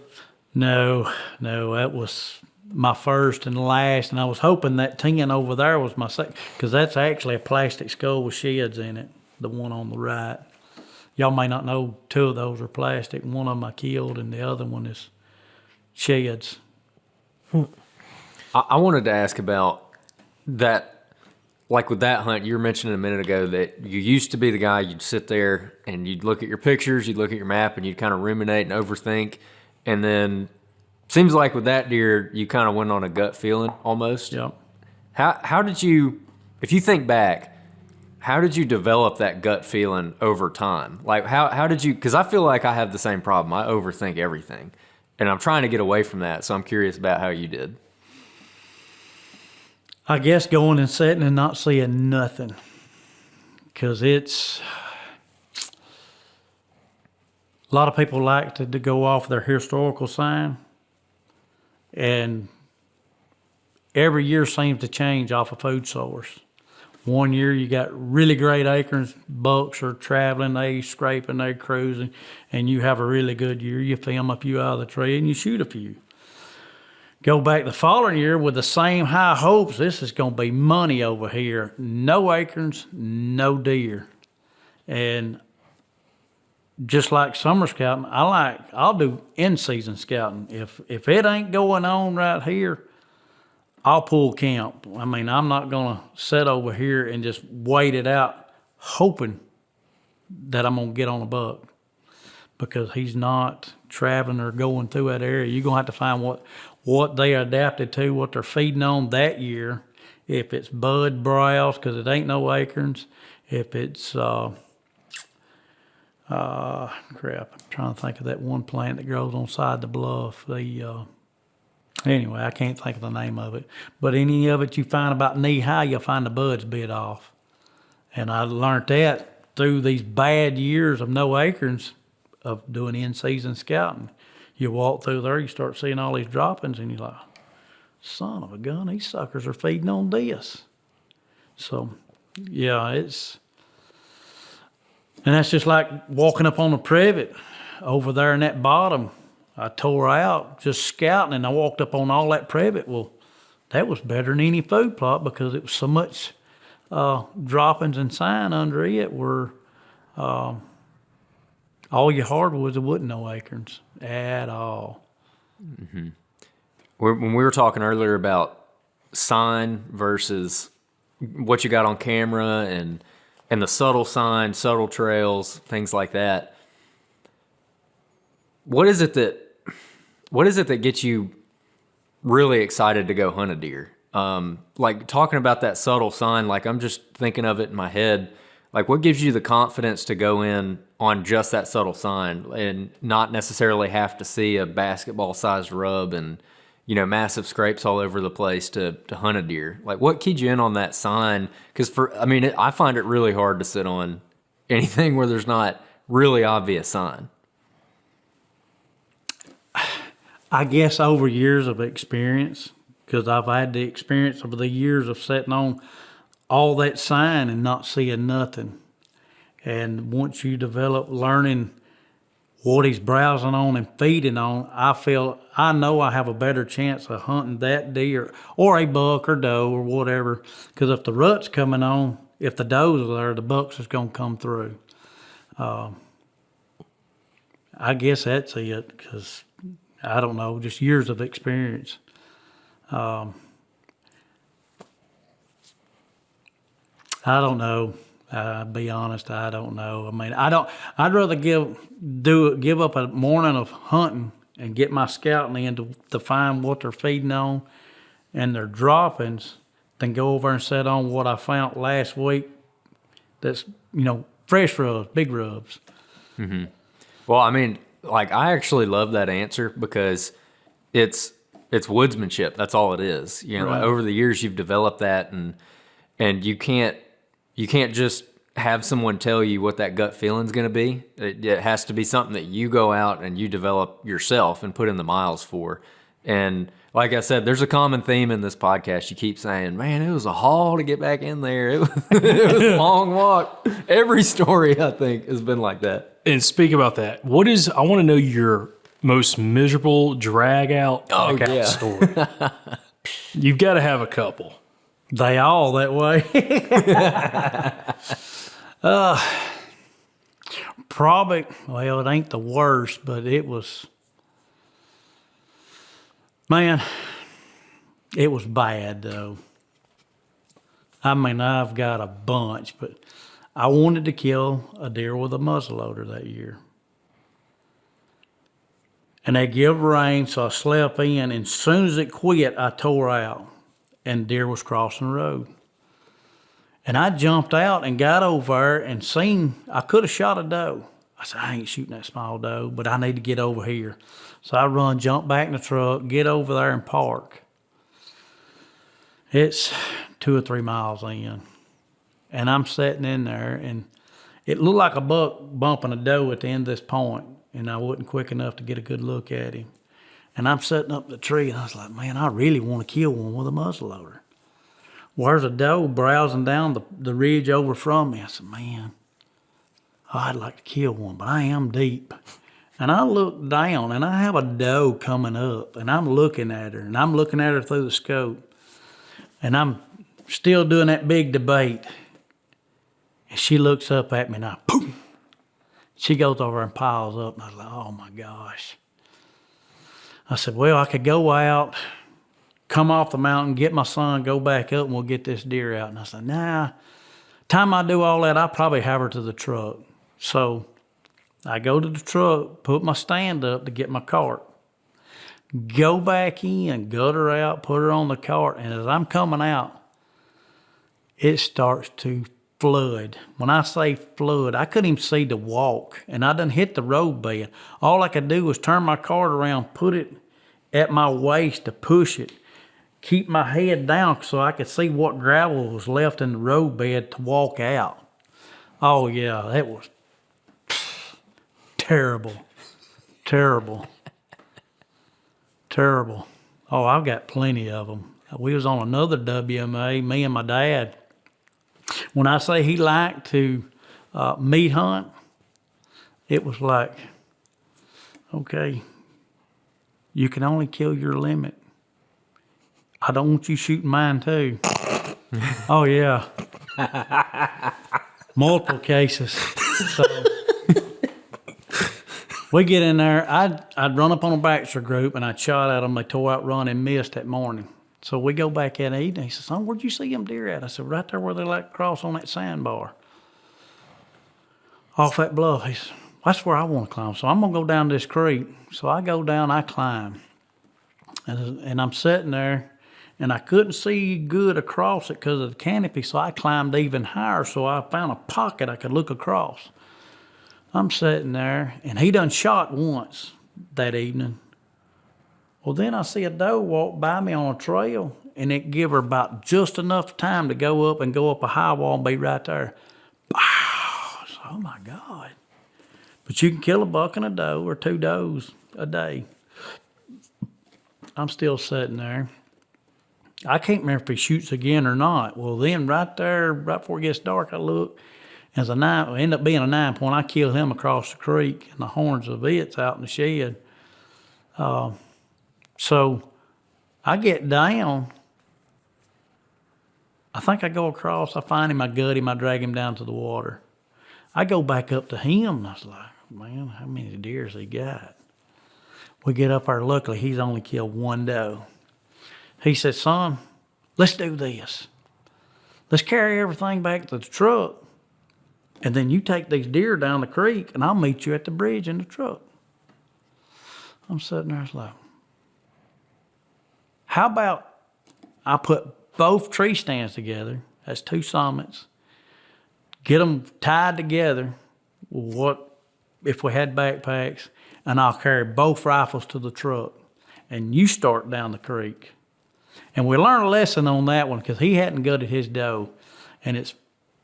No, that was my first and last, and I was hoping that 10 over there was my second, because that's actually a plastic skull with sheds in it, the one on the right. Y'all may not know 2 of those are plastic. One of them I killed, and the other one is sheds. I wanted to ask about that, like with that hunt, you were mentioning a minute ago that you used to be the guy, you'd sit there and you'd look at your pictures, you'd look at your map, and you'd kind of ruminate and overthink. And then seems like with that deer, you kind of went on a gut feeling almost. Yep. How did you, if you think back, how did you develop that gut feeling over time? Like how did you, because I feel like I have the same problem. I overthink everything, and I'm trying to get away from that. So I'm curious about how you did. I guess going and sitting and not seeing nothing, because it's, a lot of people like to go off their historical sign, and every year seems to change off a food source. One year you got really great acorns, bucks are traveling, they scraping, they cruising, and you have a really good year. You film a few out of the tree and you shoot a few. Go back the following year with the same high hopes. This is going to be money over here. No acorns, no deer. And just like summer scouting, I'll do in-season scouting. If it ain't going on right here, I'll pull camp. I mean, I'm not going to sit over here and just wait it out hoping that I'm going to get on a buck, because he's not traveling or going through that area. You're going to have to find what they adapted to, what they're feeding on that year. If it's bud browse, because it ain't no acorns. If it's, crap, I'm trying to think of that one plant that grows on side the bluff. Anyway, I can't think of the name of it. But any of it you find about knee high, you'll find the buds bit off. And I learned that through these bad years of no acorns of doing in-season scouting. You walk through there, you start seeing all these droppings, and you're like, son of a gun, these suckers are feeding on this. So, yeah, and that's just like walking up on a privet over there in that bottom. I tore out just scouting, and I walked up on all that privet. Well, that was better than any food plot, because it was so much droppings and sign under it were all your hardwoods, there wasn't no acorns at all. Mm-hmm. When we were talking earlier about sign versus what you got on camera and the subtle sign, subtle trails, things like that, what is it that gets you really excited to go hunt a deer? Like talking about that subtle sign, like I'm just thinking of it in my head. Like what gives you the confidence to go in on just that subtle sign and not necessarily have to see a basketball sized rub and massive scrapes all over the place to hunt a deer. Like, what keyed you in on that sign? Because I find it really hard to sit on anything where there's not really obvious sign. I guess over years of experience, because I've had the experience over the years of sitting on all that sign and not seeing nothing. And once you develop learning what he's browsing on and feeding on, I know I have a better chance of hunting that deer or a buck or doe or whatever. Because if the rut's coming on, if the does are there, the buck's is going to come through. I guess that's it, because I don't know, just years of experience. I don't know. Be honest, I don't know. I mean, I'd rather give up a morning of hunting and get my scouting in to find what they're feeding on and their droppings than go over and set on what I found last week. That's, fresh rubs, big rubs. Mm-hmm. Well, I mean, like, I actually love that answer because it's woodsmanship. That's all it is. Right. Like, over the years you've developed that, and you can't just have someone tell you what that gut feeling's going to be. It has to be something that you go out and you develop yourself and put in the miles for. And like I said, there's a common theme in this podcast. You keep saying, man, it was a haul to get back in there. It was a long walk. Every story, I think, has been like that. And speak about that. I want to know your most miserable drag out story. You've got to have a couple. They all that way. Probably, well, it ain't the worst, but it was bad though. I mean, I've got a bunch, but I wanted to kill a deer with a muzzleloader that year. And they give rain, so I slept in, and as soon as it quit, I tore out, and deer was crossing the road. And I jumped out and got over there and seen, I could have shot a doe. I said, I ain't shooting that small doe, but I need to get over here. So I jump back in the truck, get over there and park. It's 2 or 3 miles in. And I'm sitting in there, and it looked like a buck bumping a doe at the end of this point, and I wasn't quick enough to get a good look at him. And I'm sitting up the tree, and I was like, man, I really want to kill one with a muzzleloader. Well, there's a doe browsing down the ridge over from me. I said, man, I'd like to kill one, but I am deep. And I look down, and I have a doe coming up, and I'm looking at her, and I'm looking at her through the scope. And I'm still doing that big debate. And she looks up at me, and boom! She goes over and piles up, and I was like, oh my gosh. I said, well, I could go out, come off the mountain, get my son, go back up, and we'll get this deer out. And I said, nah, time I do all that, I'll probably have her to the truck. So I go to the truck, put my stand up to get my cart, go back in, gut her out, put her on the cart, and as I'm coming out, it starts to flood. When I say flood, I couldn't even see to walk, and I done hit the road bed. All I could do was turn my cart around, put it at my waist to push it, keep my head down so I could see what gravel was left in the road bed to walk out. Oh yeah, that was terrible. Oh, I've got plenty of them. We was on another WMA, me and my dad. When I say he liked to meat hunt, it was like, okay, you can only kill your limit. I don't want you shooting mine too. Oh yeah. Multiple cases. So we get in there. I'd run up on a Baxter group and I'd shot at them. They tore out run and missed that morning. So we go back in and eat. And he says, son, where'd you see them deer at? I said, right there where they like cross on that sandbar. Off that bluff. He said, that's where I want to climb. So I'm going to go down this creek. So I go down, I climb. And I'm sitting there, and I couldn't see good across it because of the canopy, so I climbed even higher, so I found a pocket I could look across. I'm sitting there, and he done shot once that evening. Well, then I see a doe walk by me on a trail, and it give her about just enough time to go up a high wall and be right there. Pow! So, oh my God. But you can kill a buck and a doe or 2 does a day. I'm still sitting there. I can't remember if he shoots again or not. Well, then right there, right before it gets dark, I look. As it ended up being a 9-point. I killed him across the creek, and the horns of it's out in the shed. So I get down. I think I go across. I find him. I gut him. I drag him down to the water. I go back up to him, and I was like, man, how many deers he got? We get up there. Luckily, he's only killed 1 doe. He said, son, let's do this. Let's carry everything back to the truck, and then you take these deer down the creek, and I'll meet you at the bridge in the truck. I'm sitting there, I was like, how about I put both tree stands together, that's 2 summits, get them tied together, what if we had backpacks, and I'll carry both rifles to the truck, and you start down the creek. And we learned a lesson on that one because he hadn't gutted his doe. And it's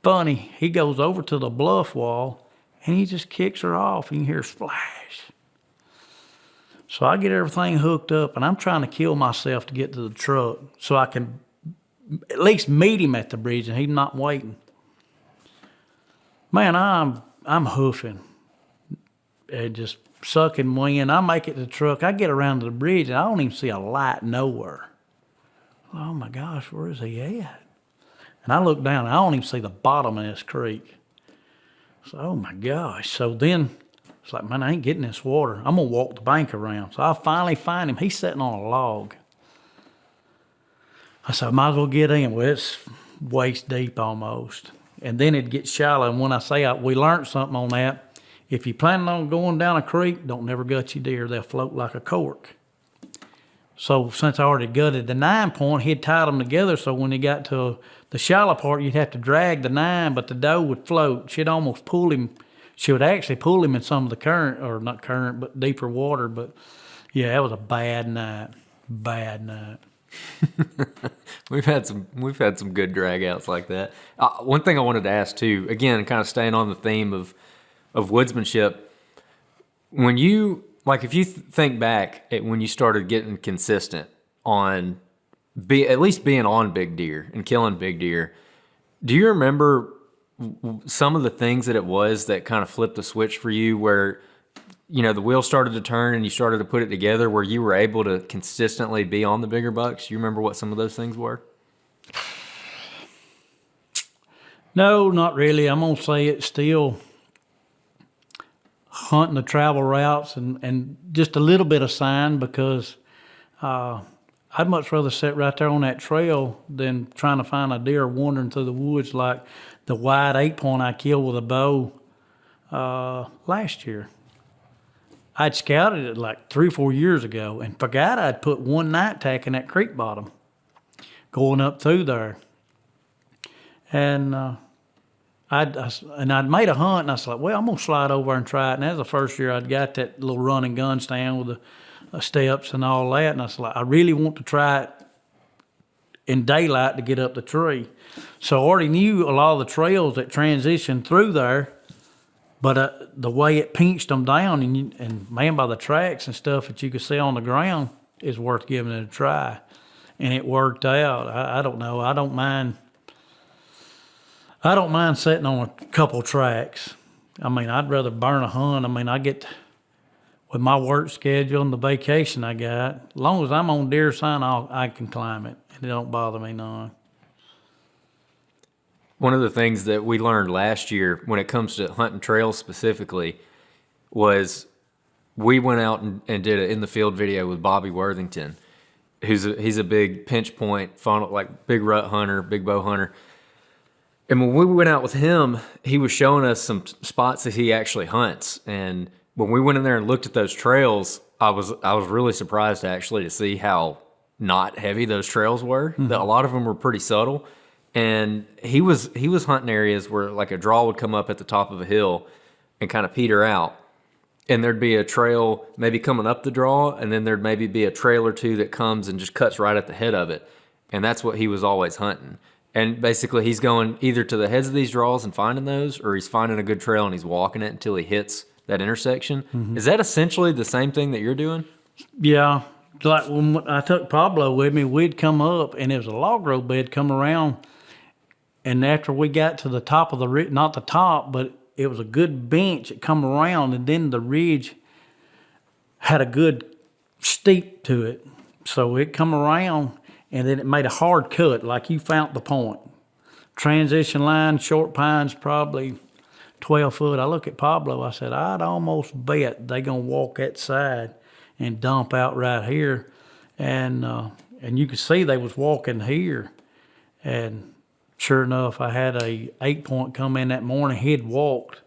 funny, he goes over to the bluff wall and he just kicks her off and you hear splash. So I get everything hooked up and I'm trying to kill myself to get to the truck so I can at least meet him at the bridge and he's not waiting. Man, I'm hoofing and just sucking wind. I make it to the truck. I get around to the bridge and I don't even see a light nowhere. Oh my gosh, where is he at? And I look down and I don't even see the bottom of this creek. So, oh my gosh. So then it's like, man, I ain't getting this water. I'm going to walk the bank around. So I finally find him. He's sitting on a log. I said, I might as well get in. Well, it's waist deep almost. And then it gets shallow. And when I say we learned something on that, if you're planning on going down a creek, don't never gut your deer. They'll float like a cork. So since I already gutted the 9-point, he'd tied them together. So when he got to the shallow part, you'd have to drag the 9, but the doe would float. She'd almost pull him. She would actually pull him in some of the current, or not current, but deeper water. But yeah, that was a bad night. Bad night. We've had some good drag outs like that. One thing I wanted to ask too, again, kind of staying on the theme of woodsmanship, when you, like, if you think back at when you started getting consistent on at least being on big deer and killing big deer, do you remember some of the things that it was that kind of flipped the switch for you where, you know, the wheel started to turn and you started to put it together where you were able to consistently be on the bigger bucks? You remember what some of those things were? No, not really. I'm going to say it's still hunting the travel routes and just a little bit of sign because I'd much rather sit right there on that trail than trying to find a deer wandering through the woods like the wide 8-point I killed with a bow last year. I'd scouted it like 3 or 4 years ago and forgot I'd put one night tack in that creek bottom going up through there. And I'd made a hunt, and I was like, well, I'm going to slide over and try it. And that was the first year I'd got that little run and gun stand with the steps and all that. And I was like, I really want to try it in daylight to get up the tree. So I already knew a lot of the trails that transitioned through there, but the way it pinched them down, and man, by the tracks and stuff that you could see on the ground, is worth giving it a try. And it worked out. I don't know. I don't mind sitting on a couple tracks. I mean, I'd rather burn a hunt. I mean, I get, with my work schedule and the vacation I got, as long as I'm on deer sign, I can climb it. And it don't bother me none. One of the things that we learned last year when it comes to hunting trails specifically was we went out and did an in the field video with Bobby Worthington, he's a big pinch point funnel, like big rut hunter, big bow hunter. And when we went out with him, he was showing us some spots that he actually hunts. And when we went in there and looked at those trails, I was really surprised actually to see how not heavy those trails were. Mm-hmm. That a lot of them were pretty subtle. And he was hunting areas where like a draw would come up at the top of a hill and kind of peter out. and there'd be a trail maybe coming up the draw, and then there'd maybe be a trail or two that comes and just cuts right at the head of it. And that's what he was always hunting. And basically he's going either to the heads of these draws and finding those, or he's finding a good trail and he's walking it until he hits that intersection. Mm-hmm. Is that essentially the same thing that you're doing? Yeah. Like when I took Pablo with me, we'd come up and it was a log road bed come around. And after we got to the top of the ridge, not the top, but it was a good bench that come around, and then the ridge had a good steep to it. So it come around and then it made a hard cut, like you found the point. Transition line, short pines, probably 12 foot. I look at Pablo, I said, I'd almost bet they gonna walk that side and dump out right here. And you could see they was walking here. And sure enough, I had a 8-point come in that morning. He'd walked.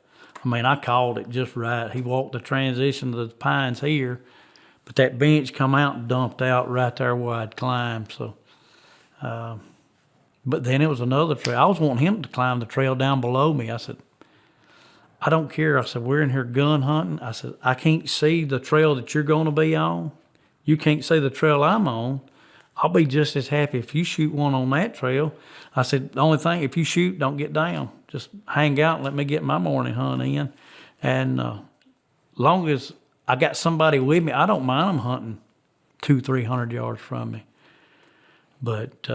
I mean, I called it just right. He walked the transition to the pines here, but that bench come out and dumped out right there where I'd climbed. So, but then it was another trail. I was wanting him to climb the trail down below me. I said, I don't care. I said, we're in here gun hunting. I said, I can't see the trail that you're going to be on. You can't see the trail I'm on. I'll be just as happy if you shoot one on that trail. I said, the only thing, if you shoot, don't get down. Just hang out and let me get my morning hunt in. And long as I got somebody with me, I don't mind them hunting 200-300 yards from me. But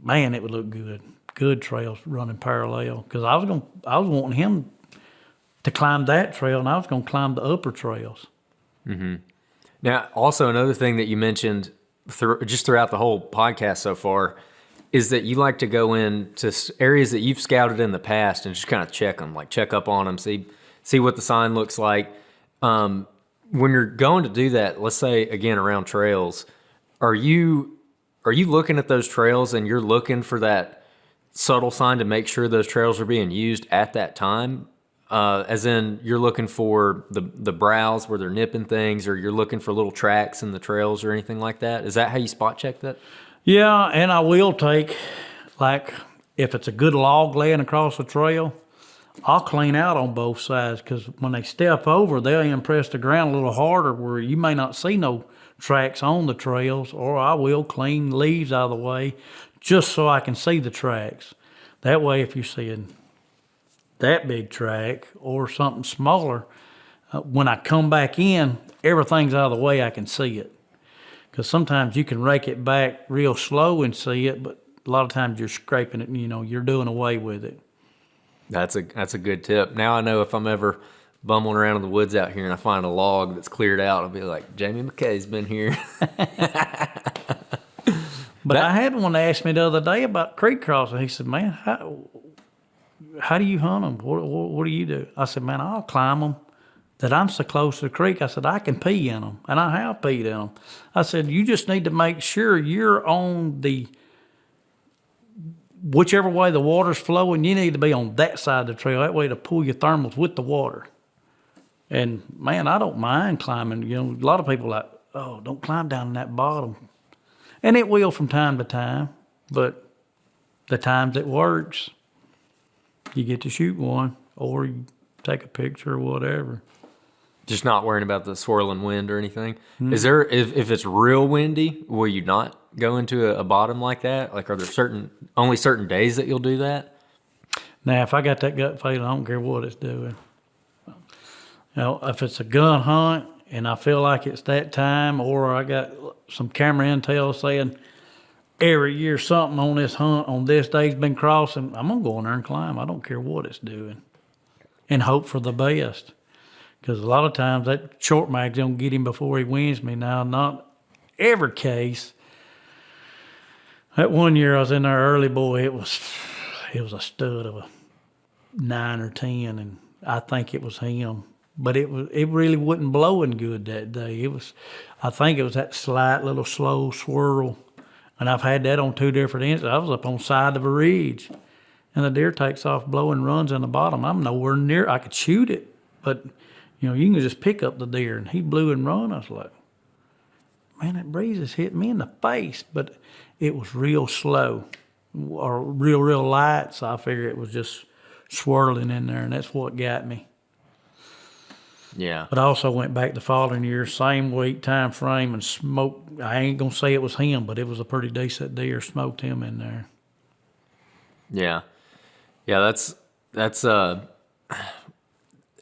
man, it would look good. Good trails running parallel. Because I was wanting him to climb that trail, and I was going to climb the upper trails. Mm-hmm. Now, also another thing that you mentioned just throughout the whole podcast so far is that you like to go into areas that you've scouted in the past and just kind of check them, like check up on them, see what the sign looks like. When you're going to do that, let's say again around trails, are you looking at those trails and you're looking for that subtle sign to make sure those trails are being used at that time? As in you're looking for the browse where they're nipping things, or you're looking for little tracks in the trails or anything like that? Is that how you spot check that? Yeah, and I will take, like, if it's a good log laying across the trail, I'll clean out on both sides, because when they step over, they'll impress the ground a little harder where you may not see no tracks on the trails, or I will clean leaves out of the way just so I can see the tracks. That way, if you're seeing that big track or something smaller, when I come back in, everything's out of the way, I can see it. Because sometimes you can rake it back real slow and see it, but a lot of times you're scraping it and, you're doing away with it. That's a good tip. Now I know if I'm ever bumbling around in the woods out here and I find a log that's cleared out, I'll be like, Jamie McKay's been here. But I had one that asked me the other day about creek crossing. He said, man, how do you hunt them? What do you do? I said, man, I'll climb them. That I'm so close to the creek, I said, I can pee in them, and I have peed in them. I said, you just need to make sure you're on whichever way the water's flowing, you need to be on that side of the trail. That way to pull your thermals with the water. And, man, I don't mind climbing. A lot of people are like, oh, don't climb down in that bottom. And it will from time to time, but the times it works, you get to shoot one, or you take a picture or whatever. Just not worrying about the swirling wind or anything. Mm-hmm. Is there, if it's real windy, will you not go into a bottom like that? Like, are there only certain days that you'll do that? Now, if I got that gut feeling, I don't care what it's doing. If it's a gun hunt and I feel like it's that time, or I got some camera intel saying every year something on this hunt on this day's been crossing, I'm going to go in there and climb. I don't care what it's doing. And hope for the best. Because a lot of times that short mag's going to get him before he wins me. Now, not every case. That one year I was in there early, boy, it was a stud of a 9 or 10, and I think it was him. But it really wasn't blowing good that day. I think it was that slight little slow swirl. And I've had that on 2 different instances. I was up on the side of a ridge, and the deer takes off blowing runs in the bottom. I'm nowhere near. I could shoot it, but you can just pick up the deer. And he blew and run. I was like, man, that breeze has hit me in the face. But it was real slow, or real light. So I figured it was just swirling in there, and that's what got me. Yeah. But I also went back the following year, same week, time frame, and smoked. I ain't going to say it was him, but it was a pretty decent deer. Smoked him in there. Yeah. Yeah, that's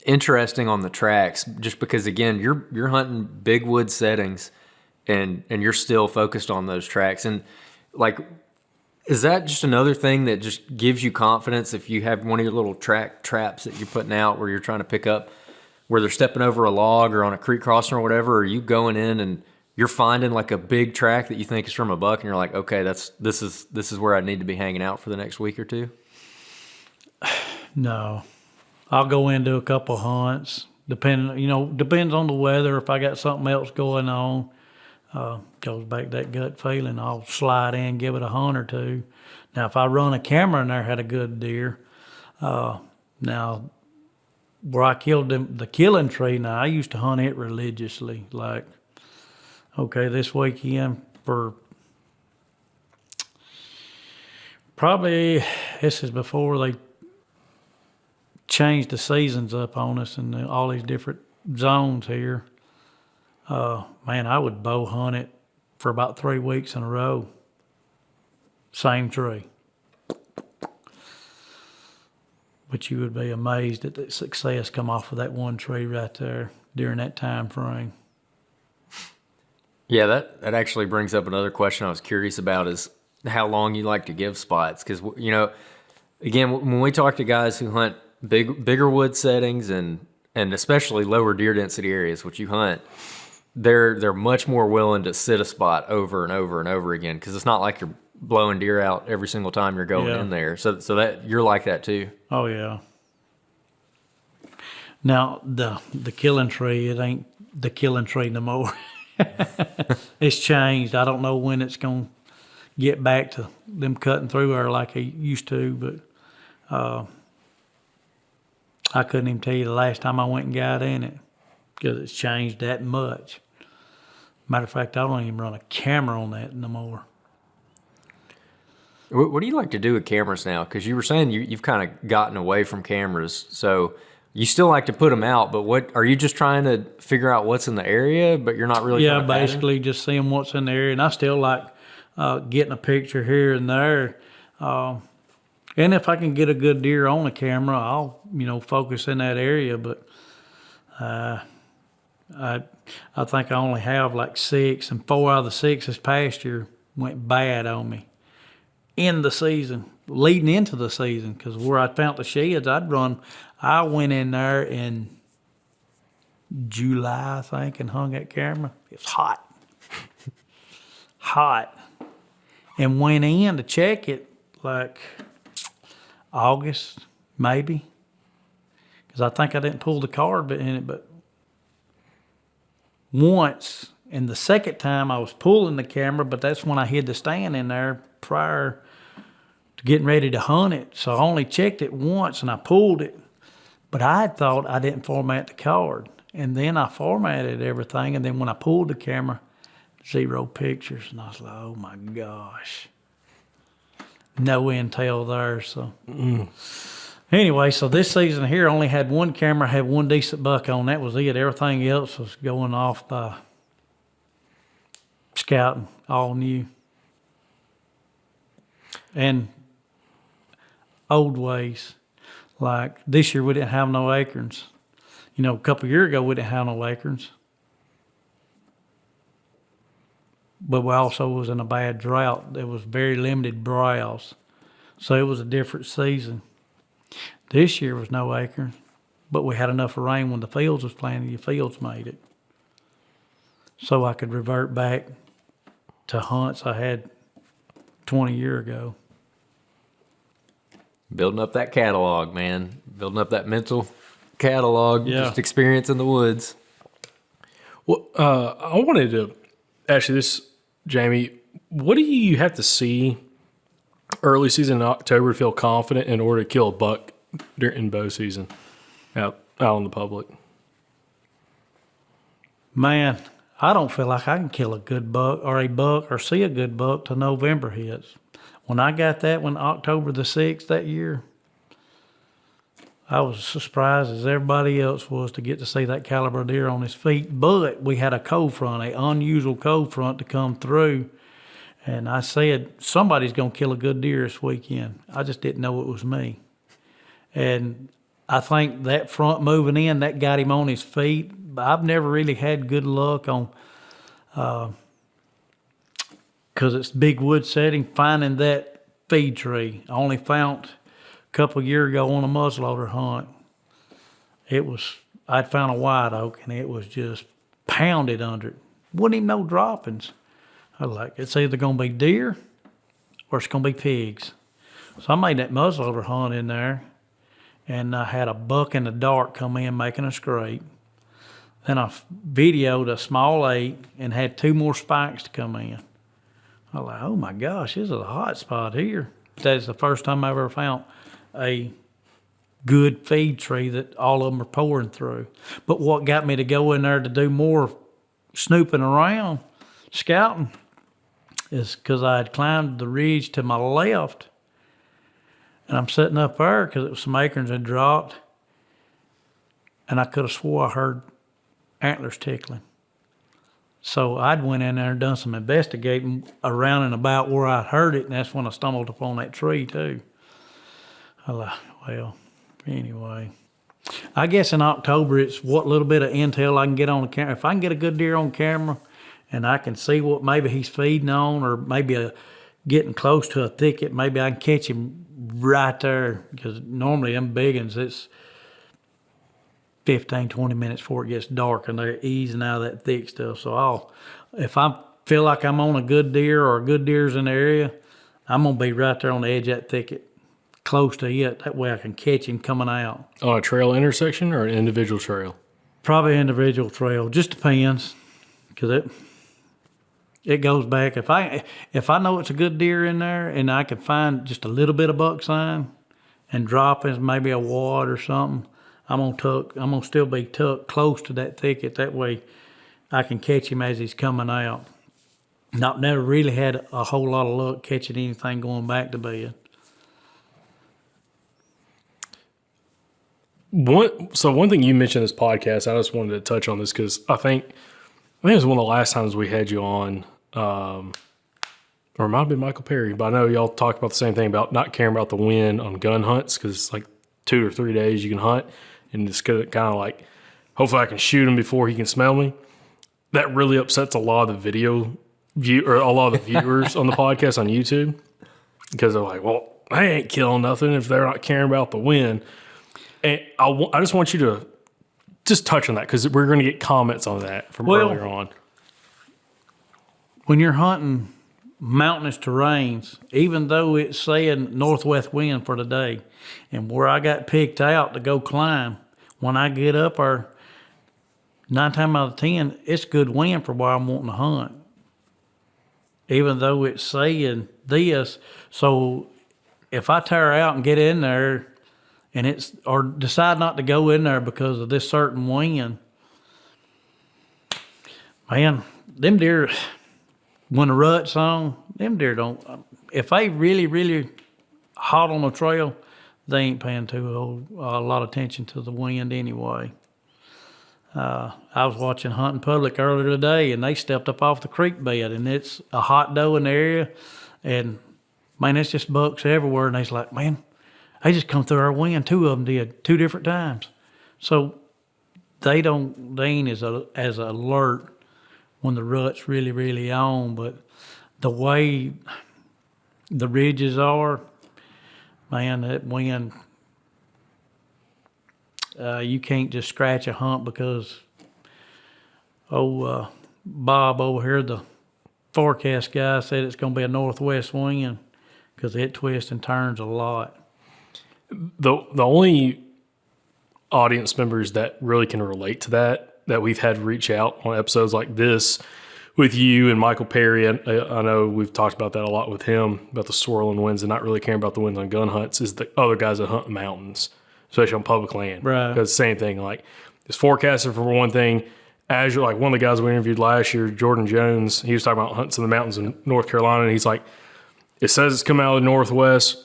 interesting on the tracks, just because again, you're hunting big wood settings and you're still focused on those tracks. And like, is that just another thing that just gives you confidence if you have one of your little track traps that you're putting out where you're trying to pick up where they're stepping over a log or on a creek crossing or whatever? Or are you going in and you're finding like a big track that you think is from a buck and you're like, okay, this is where I need to be hanging out for the next week or two? No. I'll go into a couple hunts, depends on the weather. If I got something else going on, goes back to that gut feeling. I'll slide in, give it a hunt or two. Now, if I run a camera in there, had a good deer. Now, where I killed the killing tree, now I used to hunt it religiously. Like, okay, this weekend for probably, this is before they changed the seasons up on us and all these different zones here. Man, I would bow hunt it for about 3 weeks in a row. Same tree. But you would be amazed at the success come off of that one tree right there during that time frame. Yeah, that actually brings up another question I was curious about is how long you like to give spots. Because, again, when we talk to guys who hunt bigger wood settings and especially lower deer density areas, which you hunt, they're much more willing to sit a spot over and over and over again because it's not like you're blowing deer out every single time you're going in there. So that you're like that too. Oh yeah. Now the killing tree, it ain't the killing tree no more. It's changed. I don't know when it's gonna get back to them cutting through there like it used to, but I couldn't even tell you the last time I went and got in it because it's changed that much. Matter of fact, I don't even run a camera on that no more. What do you like to do with cameras now? Because you were saying you've kind of gotten away from cameras, so you still like to put them out. But what are you just trying to figure out what's in the area? But you're not really. Yeah, basically just seeing what's in the area, and I still like getting a picture here and there. And if I can get a good deer on the camera, I'll focus in that area. But I think I only have like 6, and 4 out of the 6 this past year went bad on me in the season, leading into the season, because where I found the sheds, I went in there in July, I think, and hung that camera. It was hot. Hot. And went in to check it like August, maybe. Because I think I didn't pull the card in it, but once, and the second time I was pulling the camera, but that's when I hid the stand in there prior to getting ready to hunt it. So I only checked it once and I pulled it, but I had thought I didn't format the card. And then I formatted everything, and then when I pulled the camera, 0 pictures, and I was like, oh my gosh. No intel there, so. Anyway, so this season here only had one camera, had one decent buck on. That was it. Everything else was going off by scouting, all new. And old ways. Like this year we didn't have no acorns. A couple of years ago we didn't have no acorns. But we also was in a bad drought. There was very limited browse. So it was a different season. This year was no acorn, but we had enough rain when the fields was planted, the fields made it. So I could revert back to hunts I had 20 years ago. Building up that catalog, man. Building up that mental catalog, Yeah. just experience in the woods. Well, I wanted to ask you this, Jamie. What do you have to see early season in October to feel confident in order to kill a buck during bow season out in the public? Man, I don't feel like I can kill a good buck or see a good buck till November hits. When I got that one October the 6th that year, I was as surprised as everybody else was to get to see that caliber deer on his feet. But we had a cold front, an unusual cold front to come through. And I said, somebody's going to kill a good deer this weekend. I just didn't know it was me. And I think that front moving in, that got him on his feet. I've never really had good luck on, because it's big wood setting, finding that feed tree. I only found a couple of years ago on a muzzleloader hunt. I'd found a white oak and it was just pounded under it. Wasn't even no droppings. I was like, it's either going to be deer or it's going to be pigs. So I made that muzzleloader hunt in there, and I had a buck in the dark come in making a scrape. Then I videoed a small 8 and had 2 more spikes to come in. I was like, oh my gosh, this is a hot spot here. That's the first time I ever found a good feed tree that all of them are pouring through. But what got me to go in there to do more snooping around, scouting, is because I had climbed the ridge to my left, and I'm sitting up there because it was some acorns had dropped, and I could have swore I heard antlers tickling. So I'd went in there and done some investigating around and about where I heard it, and that's when I stumbled upon that tree too. I was like, well, anyway. I guess in October it's what little bit of intel I can get on the camera. If I can get a good deer on camera, and I can see what maybe he's feeding on, or maybe getting close to a thicket, maybe I can catch him right there, because normally them big ones, it's 15, 20 minutes before it gets dark and they're easing out of that thick stuff. So if I feel like I'm on a good deer or a good deer's in the area, I'm going to be right there on the edge of that thicket, close to it. That way I can catch him coming out. On a trail intersection or an individual trail? Probably individual trail, just depends, because it goes back. If I know it's a good deer in there and I can find just a little bit of buck sign and droppings, maybe a wad or something, I'm gonna still be tucked close to that thicket. That way I can catch him as he's coming out. Never really had a whole lot of luck catching anything going back to bed. One thing you mentioned in this podcast, I just wanted to touch on this because I think it was one of the last times we had you on. Or it might have been Michael Perry, but I know y'all talked about the same thing about not caring about the wind on gun hunts, because it's like 2 or 3 days you can hunt, and it's kind of like, hopefully I can shoot him before he can smell me. That really upsets a lot of the a lot of the viewers on the podcast on YouTube, because they're like, well, I ain't killing nothing if they're not caring about the wind. And I just want you to just touch on that, because we're going to get comments on that from earlier on. When you're hunting mountainous terrains, even though it's saying northwest wind for the day, and where I got picked out to go climb, when I get up there, 9 times out of 10, it's good wind for where I'm wanting to hunt. Even though it's saying this, so if I tear out and get in there, or decide not to go in there because of this certain wind, man, them deer, when the rut's on, them deer don't, if they really, really hot on the trail, they ain't paying a lot of attention to the wind anyway. I was watching Hunting Public earlier today, and they stepped up off the creek bed, and it's a hot doe in the area, and man, it's just bucks everywhere, and they's like, man, they just come through our wind. 2 of them did, 2 different times. So they ain't as alert when the rut's really, really on, but the way the ridges are, man, that wind, you can't just scratch a hunt because, Bob over here, the forecast guy, said it's going to be a northwest wind because it twists and turns a lot. The only audience members that really can relate to that we've had reach out on episodes like this with you and Michael Perry, I know we've talked about that a lot with him, about the swirling winds and not really caring about the winds on gun hunts, is the other guys that hunt mountains, especially on public land. Right. Because the same thing, like, it's forecasted for one thing. Azure, like one of the guys we interviewed last year, Jordan Jones, he was talking about hunts in the mountains in North Carolina, and he's like, it says it's coming out of the northwest.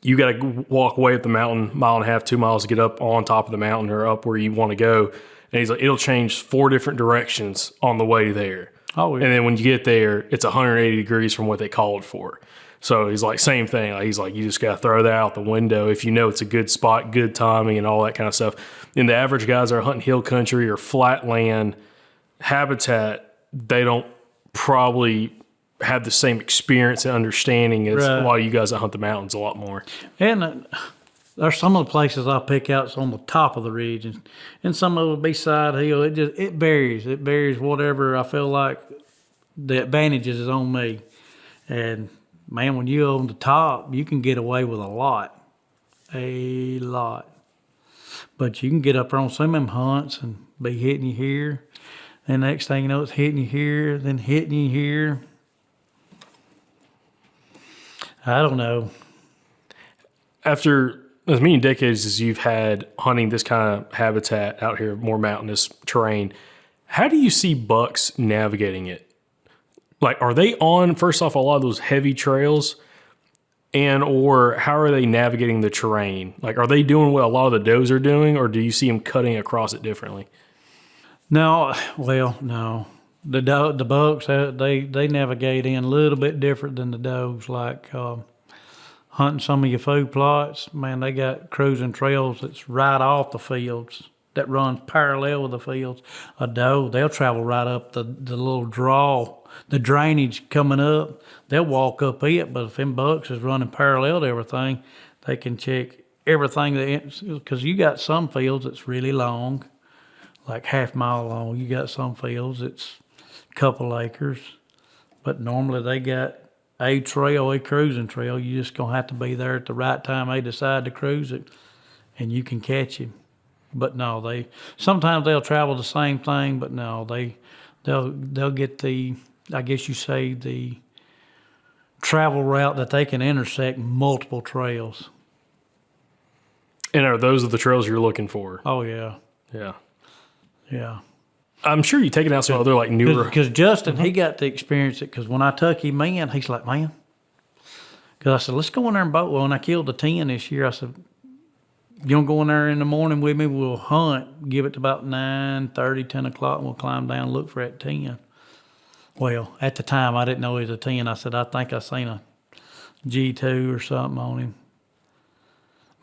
you got to walk way up the mountain, 1.5 miles, 2 miles to get up on top of the mountain or up where you want to go. And he's like, it'll change 4 different directions on the way there. Oh, yeah. And then when you get there, it's 180 degrees from what they called for. So he's like, same thing. Like, he's like, you just got to throw that out the window if you know it's a good spot, good timing, and all that kind of stuff. And the average guys that are hunting hill country or flat land habitat, they don't probably have the same experience and understanding as a lot of you guys that hunt the mountains a lot more. And there's some of the places I pick out that's on the top of the ridge, and some of it will be side hill. It varies. It varies whatever I feel like the advantages is on me. And man, when you're on the top, you can get away with a lot. But you can get up there on some of them hunts and be hitting you here. And next thing you know, it's hitting you here, then hitting you here. I don't know. After as many decades as you've had hunting this kind of habitat out here, more mountainous terrain, how do you see bucks navigating it? Like, are they on, first off, a lot of those heavy trails? And or how are they navigating the terrain? Like, are they doing what a lot of the does are doing, or do you see them cutting across it differently? No. The bucks, they navigate in a little bit different than the does. Like hunting some of your food plots, man, they got cruising trails that's right off the fields that runs parallel with the fields. A doe, they'll travel right up the little draw, the drainage coming up. They'll walk up it, but if them bucks is running parallel to everything, they can check everything. Because you got some fields that's really long, like half-mile long. You got some fields that's a couple acres, but normally they got a trail, a cruising trail. You just gonna have to be there at the right time they decide to cruise it, and you can catch him. But no, sometimes they'll travel the same thing, but no, they'll get the, I guess you say, the travel route that they can intersect multiple trails. And are those the trails you're looking for? Oh yeah. Yeah. I'm sure you take it out some other like newer. Because Justin, he got to experience it. Because when I took him in, he's like, man. Because I said, let's go in there and boat. Well, when I killed the 10 this year, I said, you want to go in there in the morning with me? We'll hunt. Give it to about 9:30, 10 o'clock, and we'll climb down and look for that 10. Well, at the time, I didn't know he was a 10. I said, I think I seen a G2 or something on him.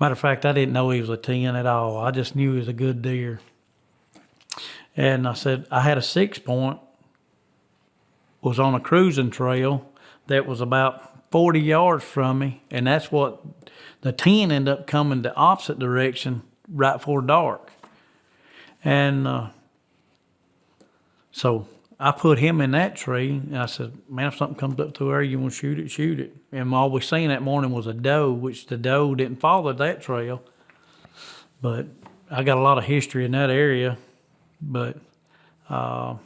Matter of fact, I didn't know he was a 10 at all. I just knew he was a good deer. And I said, I had a 6-point, was on a cruising trail that was about 40 yards from me. And that's what the 10 ended up coming the opposite direction right before dark. And so I put him in that tree. And I said, man, if something comes up through there, you want to shoot it, shoot it. And all we seen that morning was a doe, which the doe didn't follow that trail. But I got a lot of history in that area. But on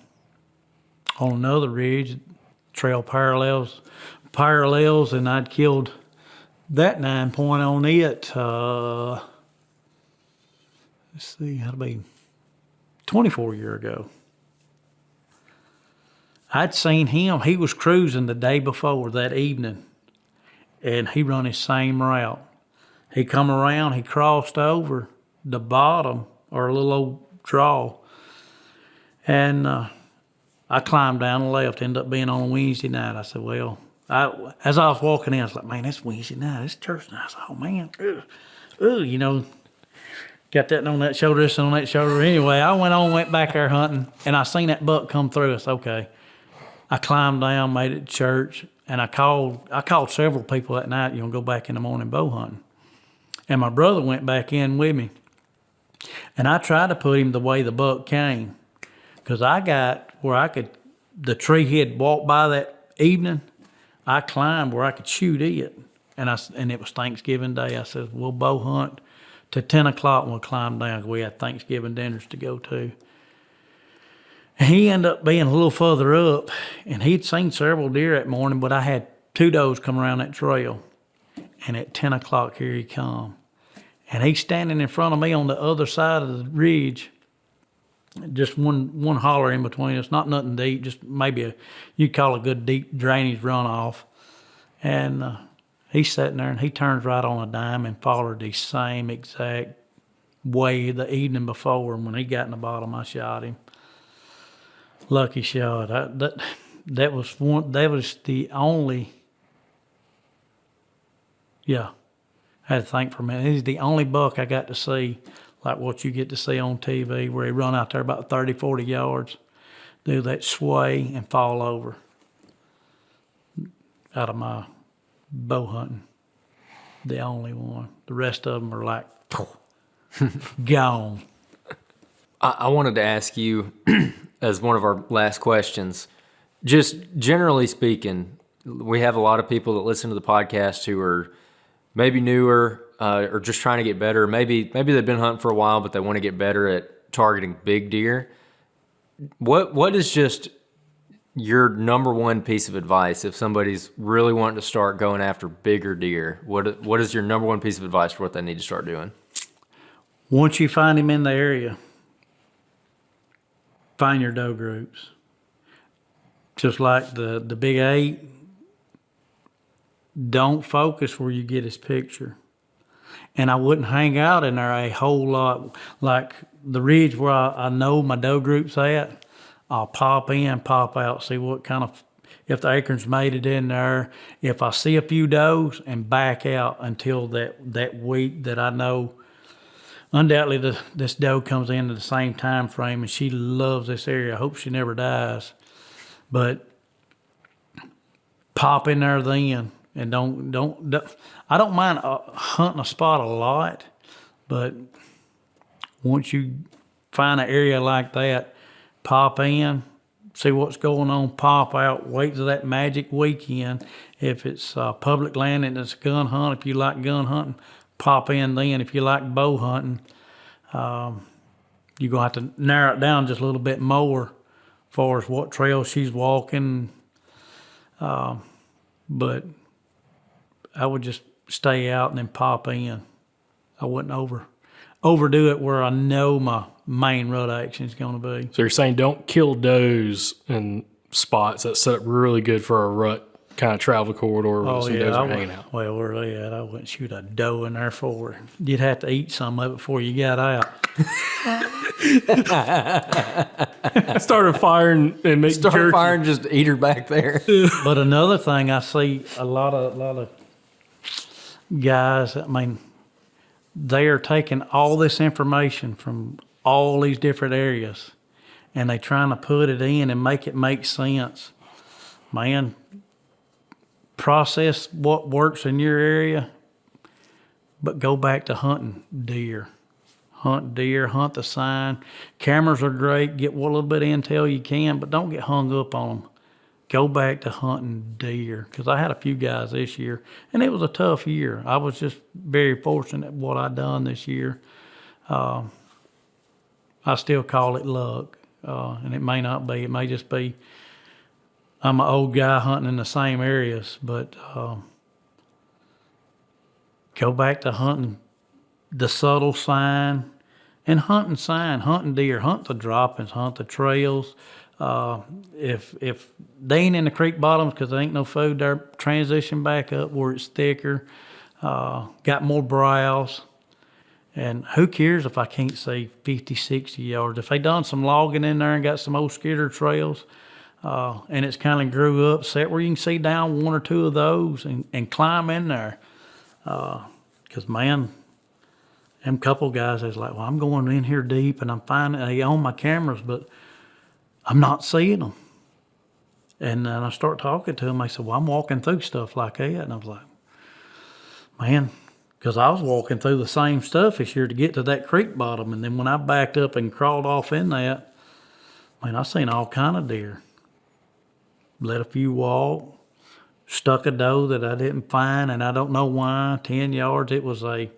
another ridge, trail parallels, and I'd killed that 9-point on it. Let's see, that'll be 24 years ago. I'd seen him. He was cruising the day before that evening, and he run his same route. He come around, he crossed over the bottom or a little old draw. And I climbed down and left, ended up being on a Wednesday night. I said, well, as I was walking in, I was like, man, it's Wednesday night, it's church night. I said, oh, man, you know, got that on that shoulder, this on that shoulder. Anyway, I went back there hunting, and I seen that buck come through. I said, okay. I climbed down, made it to church, and I called several people that night, go back in the morning bow hunting. And my brother went back in with me. And I tried to put him the way the buck came. Because I got where the tree he had walked by that evening, I climbed where I could shoot it. And it was Thanksgiving Day. I said, we'll bow hunt to 10 o'clock and we'll climb down because we had Thanksgiving dinners to go to. And he ended up being a little further up, and he'd seen several deer that morning, but I had 2 does come around that trail. And at 10 o'clock, here he come. And he's standing in front of me on the other side of the ridge. Just one holler in between us, not nothing deep, just maybe you'd call a good deep drainage runoff. And He's sitting there and he turns right on a dime and followed the same exact way the evening before. And when he got in the bottom, I shot him. Lucky shot. That was one. That was the only. Yeah, I had to think for a minute. He's the only buck I got to see, like what you get to see on TV, where he run out there about 30, 40 yards, do that sway and fall over. Out of my bow hunting, the only one. The rest of them are like gone. I wanted to ask you, as one of our last questions, just generally speaking, we have a lot of people that listen to the podcast who are maybe newer or just trying to get better. Maybe they've been hunting for a while, but they want to get better at targeting big deer. What is just your number one piece of advice if somebody's really wanting to start going after bigger deer? What is your number one piece of advice for what they need to start doing? Once you find him in the area, find your doe groups. Just like the big 8, don't focus where you get his picture. And I wouldn't hang out in there a whole lot. Like the ridge where I know my doe group's at, I'll pop in, pop out, see what kind of, if the acorns made it in there. If I see a few does, and back out until that week that I know. Undoubtedly, this doe comes in at the same time frame, and she loves this area. I hope she never dies. But pop in there then, and don't I don't mind hunting a spot a lot, but once you find an area like that, pop in, see what's going on, pop out, wait till that magic weekend. If it's public land and it's a gun hunt, if you like gun hunting, pop in then. If you like bow hunting, you're going to have to narrow it down just a little bit more as far as what trail she's walking. But I would just stay out and then pop in. I wouldn't overdo it where I know my main rut action is going to be. So you're saying don't kill does in spots that set up really good for a rut kind of travel corridor where some does are hanging out. Well, where they at, I wouldn't shoot a doe in there for her. You'd have to eat some of it before you got out. Started firing and make Start firing, just eat her back there. But another thing, I see a lot of guys, I mean, they are taking all this information from all these different areas and they trying to put it in and make it make sense. Man, process what works in your area, but go back to hunting deer. Hunt deer, hunt the sign. Cameras are great. Get what little bit of intel you can, but don't get hung up on them. Go back to hunting deer. Because I had a few guys this year, and it was a tough year. I was just very fortunate at what I done this year. I still call it luck, and it may not be. It may just be I'm an old guy hunting in the same areas, but go back to hunting the subtle sign and hunting deer, hunt the droppings, hunt the trails. If they ain't in the creek bottoms because there ain't no food there, transition back up where it's thicker, got more browse. And who cares if I can't see 50, 60 yards? If they done some logging in there and got some old skidder trails, and it's kind of grew up, set where you can see down one or two of those and climb in there. Because, man, them couple guys is like, well, I'm going in here deep and I'm finding they own my cameras, but I'm not seeing them. And then I start talking to them. They said, well, I'm walking through stuff like that. And I was like, man, because I was walking through the same stuff this year to get to that creek bottom. And then when I backed up and crawled off in that, man, I seen all kind of deer. Let a few walk, stuck a doe that I didn't find, and I don't know why. 10 yards, it was a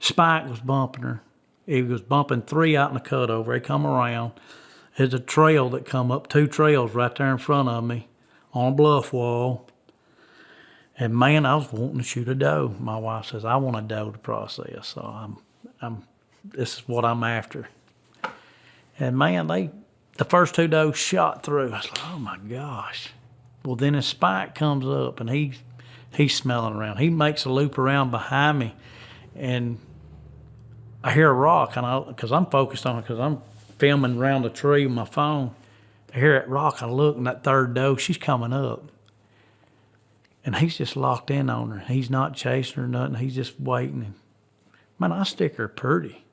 spike was bumping her. He was bumping 3 out in the cutover. They come around. There's a trail that come up, 2 trails right there in front of me on a bluff wall. And man, I was wanting to shoot a doe. My wife says, I want a doe to process, so this is what I'm after. And man, the first 2 does shot through. I was like, oh my gosh. Well, then his spike comes up and he's He's smelling around. He makes a loop around behind me, and I hear a rock, and because I'm focused on it, because I'm filming around the tree with my phone. I hear that rock, I look, and that third doe, she's coming up. And he's just locked in on her. He's not chasing her or nothing. He's just waiting. And, man, I stick her pretty.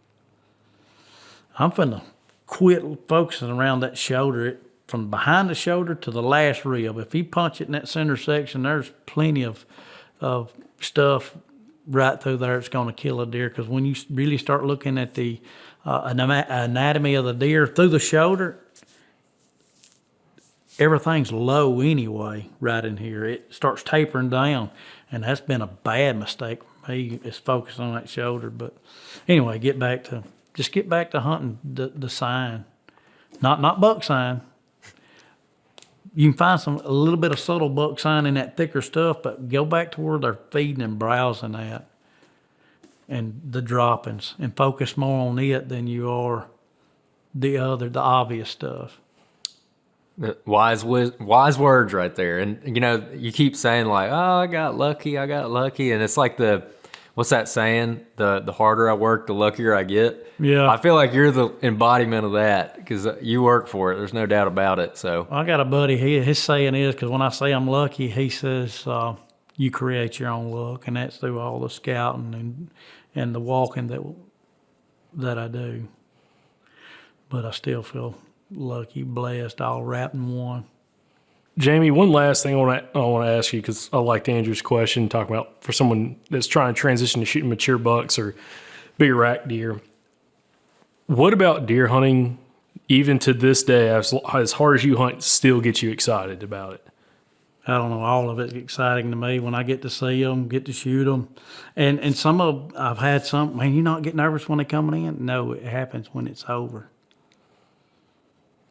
I'm finna quit focusing around that shoulder, from behind the shoulder to the last rib. If he punch it in that center section, there's plenty of stuff right through there. It's going to kill a deer, because when you really start looking at the anatomy of the deer through the shoulder, everything's low anyway right in here. It starts tapering down, and that's been a bad mistake for me, is focusing on that shoulder. But anyway, get back to hunting the sign, not buck sign. You can find a little bit of subtle buck sign in that thicker stuff, but go back to where they're feeding and browsing at, and the droppings, and focus more on it than you are the obvious stuff. Wise words right there. And, you know, you keep saying like, oh, I got lucky. And it's like what's that saying? The harder I work, the luckier I get. Yeah. I feel like you're the embodiment of that, because you work for it. There's no doubt about it. So I got a buddy, his saying is, because when I say I'm lucky, he says, you create your own luck. And that's through all the scouting and the walking that I do. But I still feel lucky, blessed, all wrapped in one. Jamie, one last thing I want to ask you, because I liked Andrew's question, talking about for someone that's trying to transition to shooting mature bucks or bigger rack deer. What about deer hunting, even to this day, as hard as you hunt, still gets you excited about it? I don't know, all of it's exciting to me when I get to see them, get to shoot them. And some of I've had some, man, you not get nervous when they're coming in? No, it happens when it's over.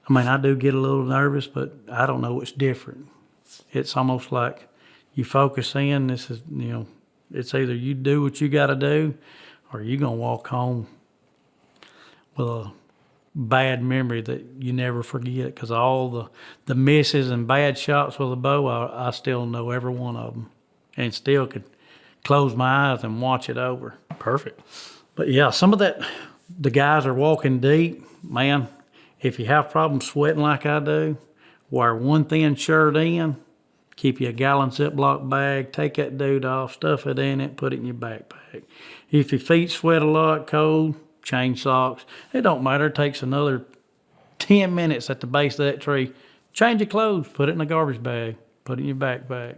I mean, I do get a little nervous, but I don't know, it's different. It's almost like you focus in, this is, you know, it's either you do what you got to do, or you're going to walk home with a bad memory that you never forget, because all the misses and bad shots with a bow, I still know every one of them, and still could close my eyes and watch it over. Perfect. But yeah, some of that, the guys are walking deep, man. If you have problems sweating like I do, wear one thin shirt in, keep you a gallon Ziploc bag, take that dude off, stuff it in it, put it in your backpack. If your feet sweat a lot, cold, change socks. It don't matter. It takes another 10 minutes at the base of that tree. Change your clothes, put it in a garbage bag, put it in your backpack.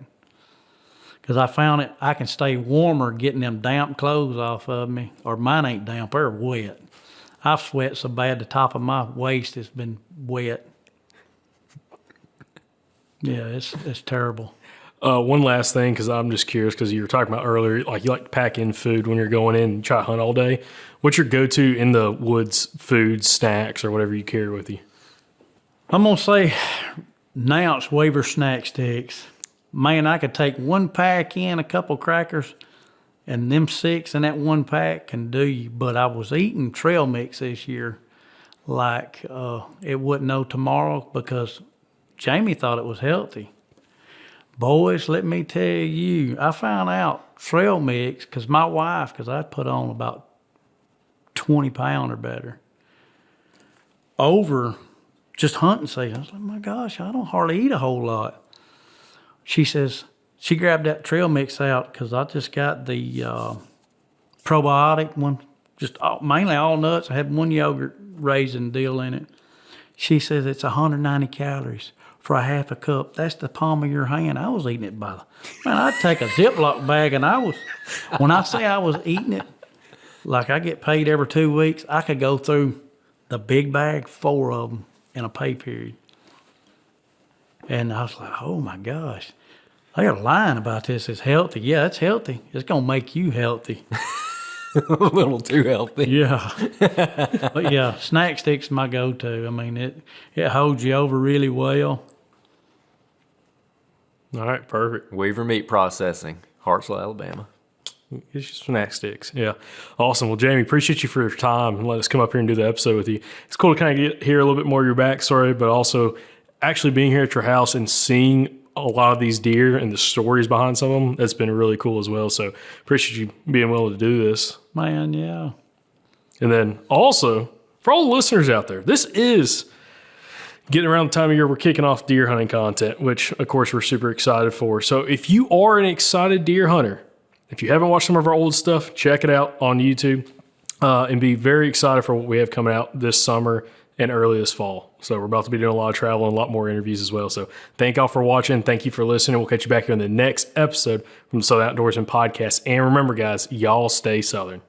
Because I found it, I can stay warmer getting them damp clothes off of me, or mine ain't damp, they're wet. I've sweat so bad the top of my waist has been wet. Yeah, it's terrible. One last thing, because I'm just curious, because you were talking about earlier, like you like to pack in food when you're going in and try to hunt all day. What's your go-to in the woods food, snacks, or whatever you carry with you? I'm going to say now it's Weaver snack sticks. Man, I could take one pack in, a couple crackers, and them 6 in that one pack can do you. But I was eating trail mix this year like it wouldn't know tomorrow, because Jamie thought it was healthy. Boys, let me tell you, I found out trail mix, because my wife, because I put on about 20 pounds or better over just hunting season. I was like, my gosh, I don't hardly eat a whole lot. She says, she grabbed that trail mix out, because I just got the probiotic one, mainly all nuts. I had one yogurt raisin deal in it. She says it's 190 calories for a half a cup. That's the palm of your hand. I was eating it man, I'd take a Ziploc bag, and when I say I was eating it, like I get paid every 2 weeks, I could go through the big bag, 4 of them in a pay period. And I was like, oh my gosh. They got a line about this. It's healthy. Yeah, it's healthy. It's going to make you healthy. A little too healthy. Yeah. But yeah, snack sticks my go-to. I mean, it holds you over really well. All right, perfect. Weaver Meat Processing, Hartsville, Alabama. It's just snack sticks. Yeah. Awesome. Well, Jamie, appreciate you for your time and let us come up here and do the episode with you. It's cool to kind of hear a little bit more of your backstory, but also actually being here at your house and seeing a lot of these deer and the stories behind some of them. That's been really cool as well. So appreciate you being willing to do this. Man, yeah. And then also, for all the listeners out there, this is getting around the time of year we're kicking off deer hunting content, which of course we're super excited for. So if you are an excited deer hunter, if you haven't watched some of our old stuff, check it out on YouTube and be very excited for what we have coming out this summer and early this fall. So we're about to be doing a lot of travel and a lot more interviews as well. So thank y'all for watching. Thank you for listening. We'll catch you back here in the next episode from the Southern Outdoorsman Podcast. And remember, guys, y'all stay Southern.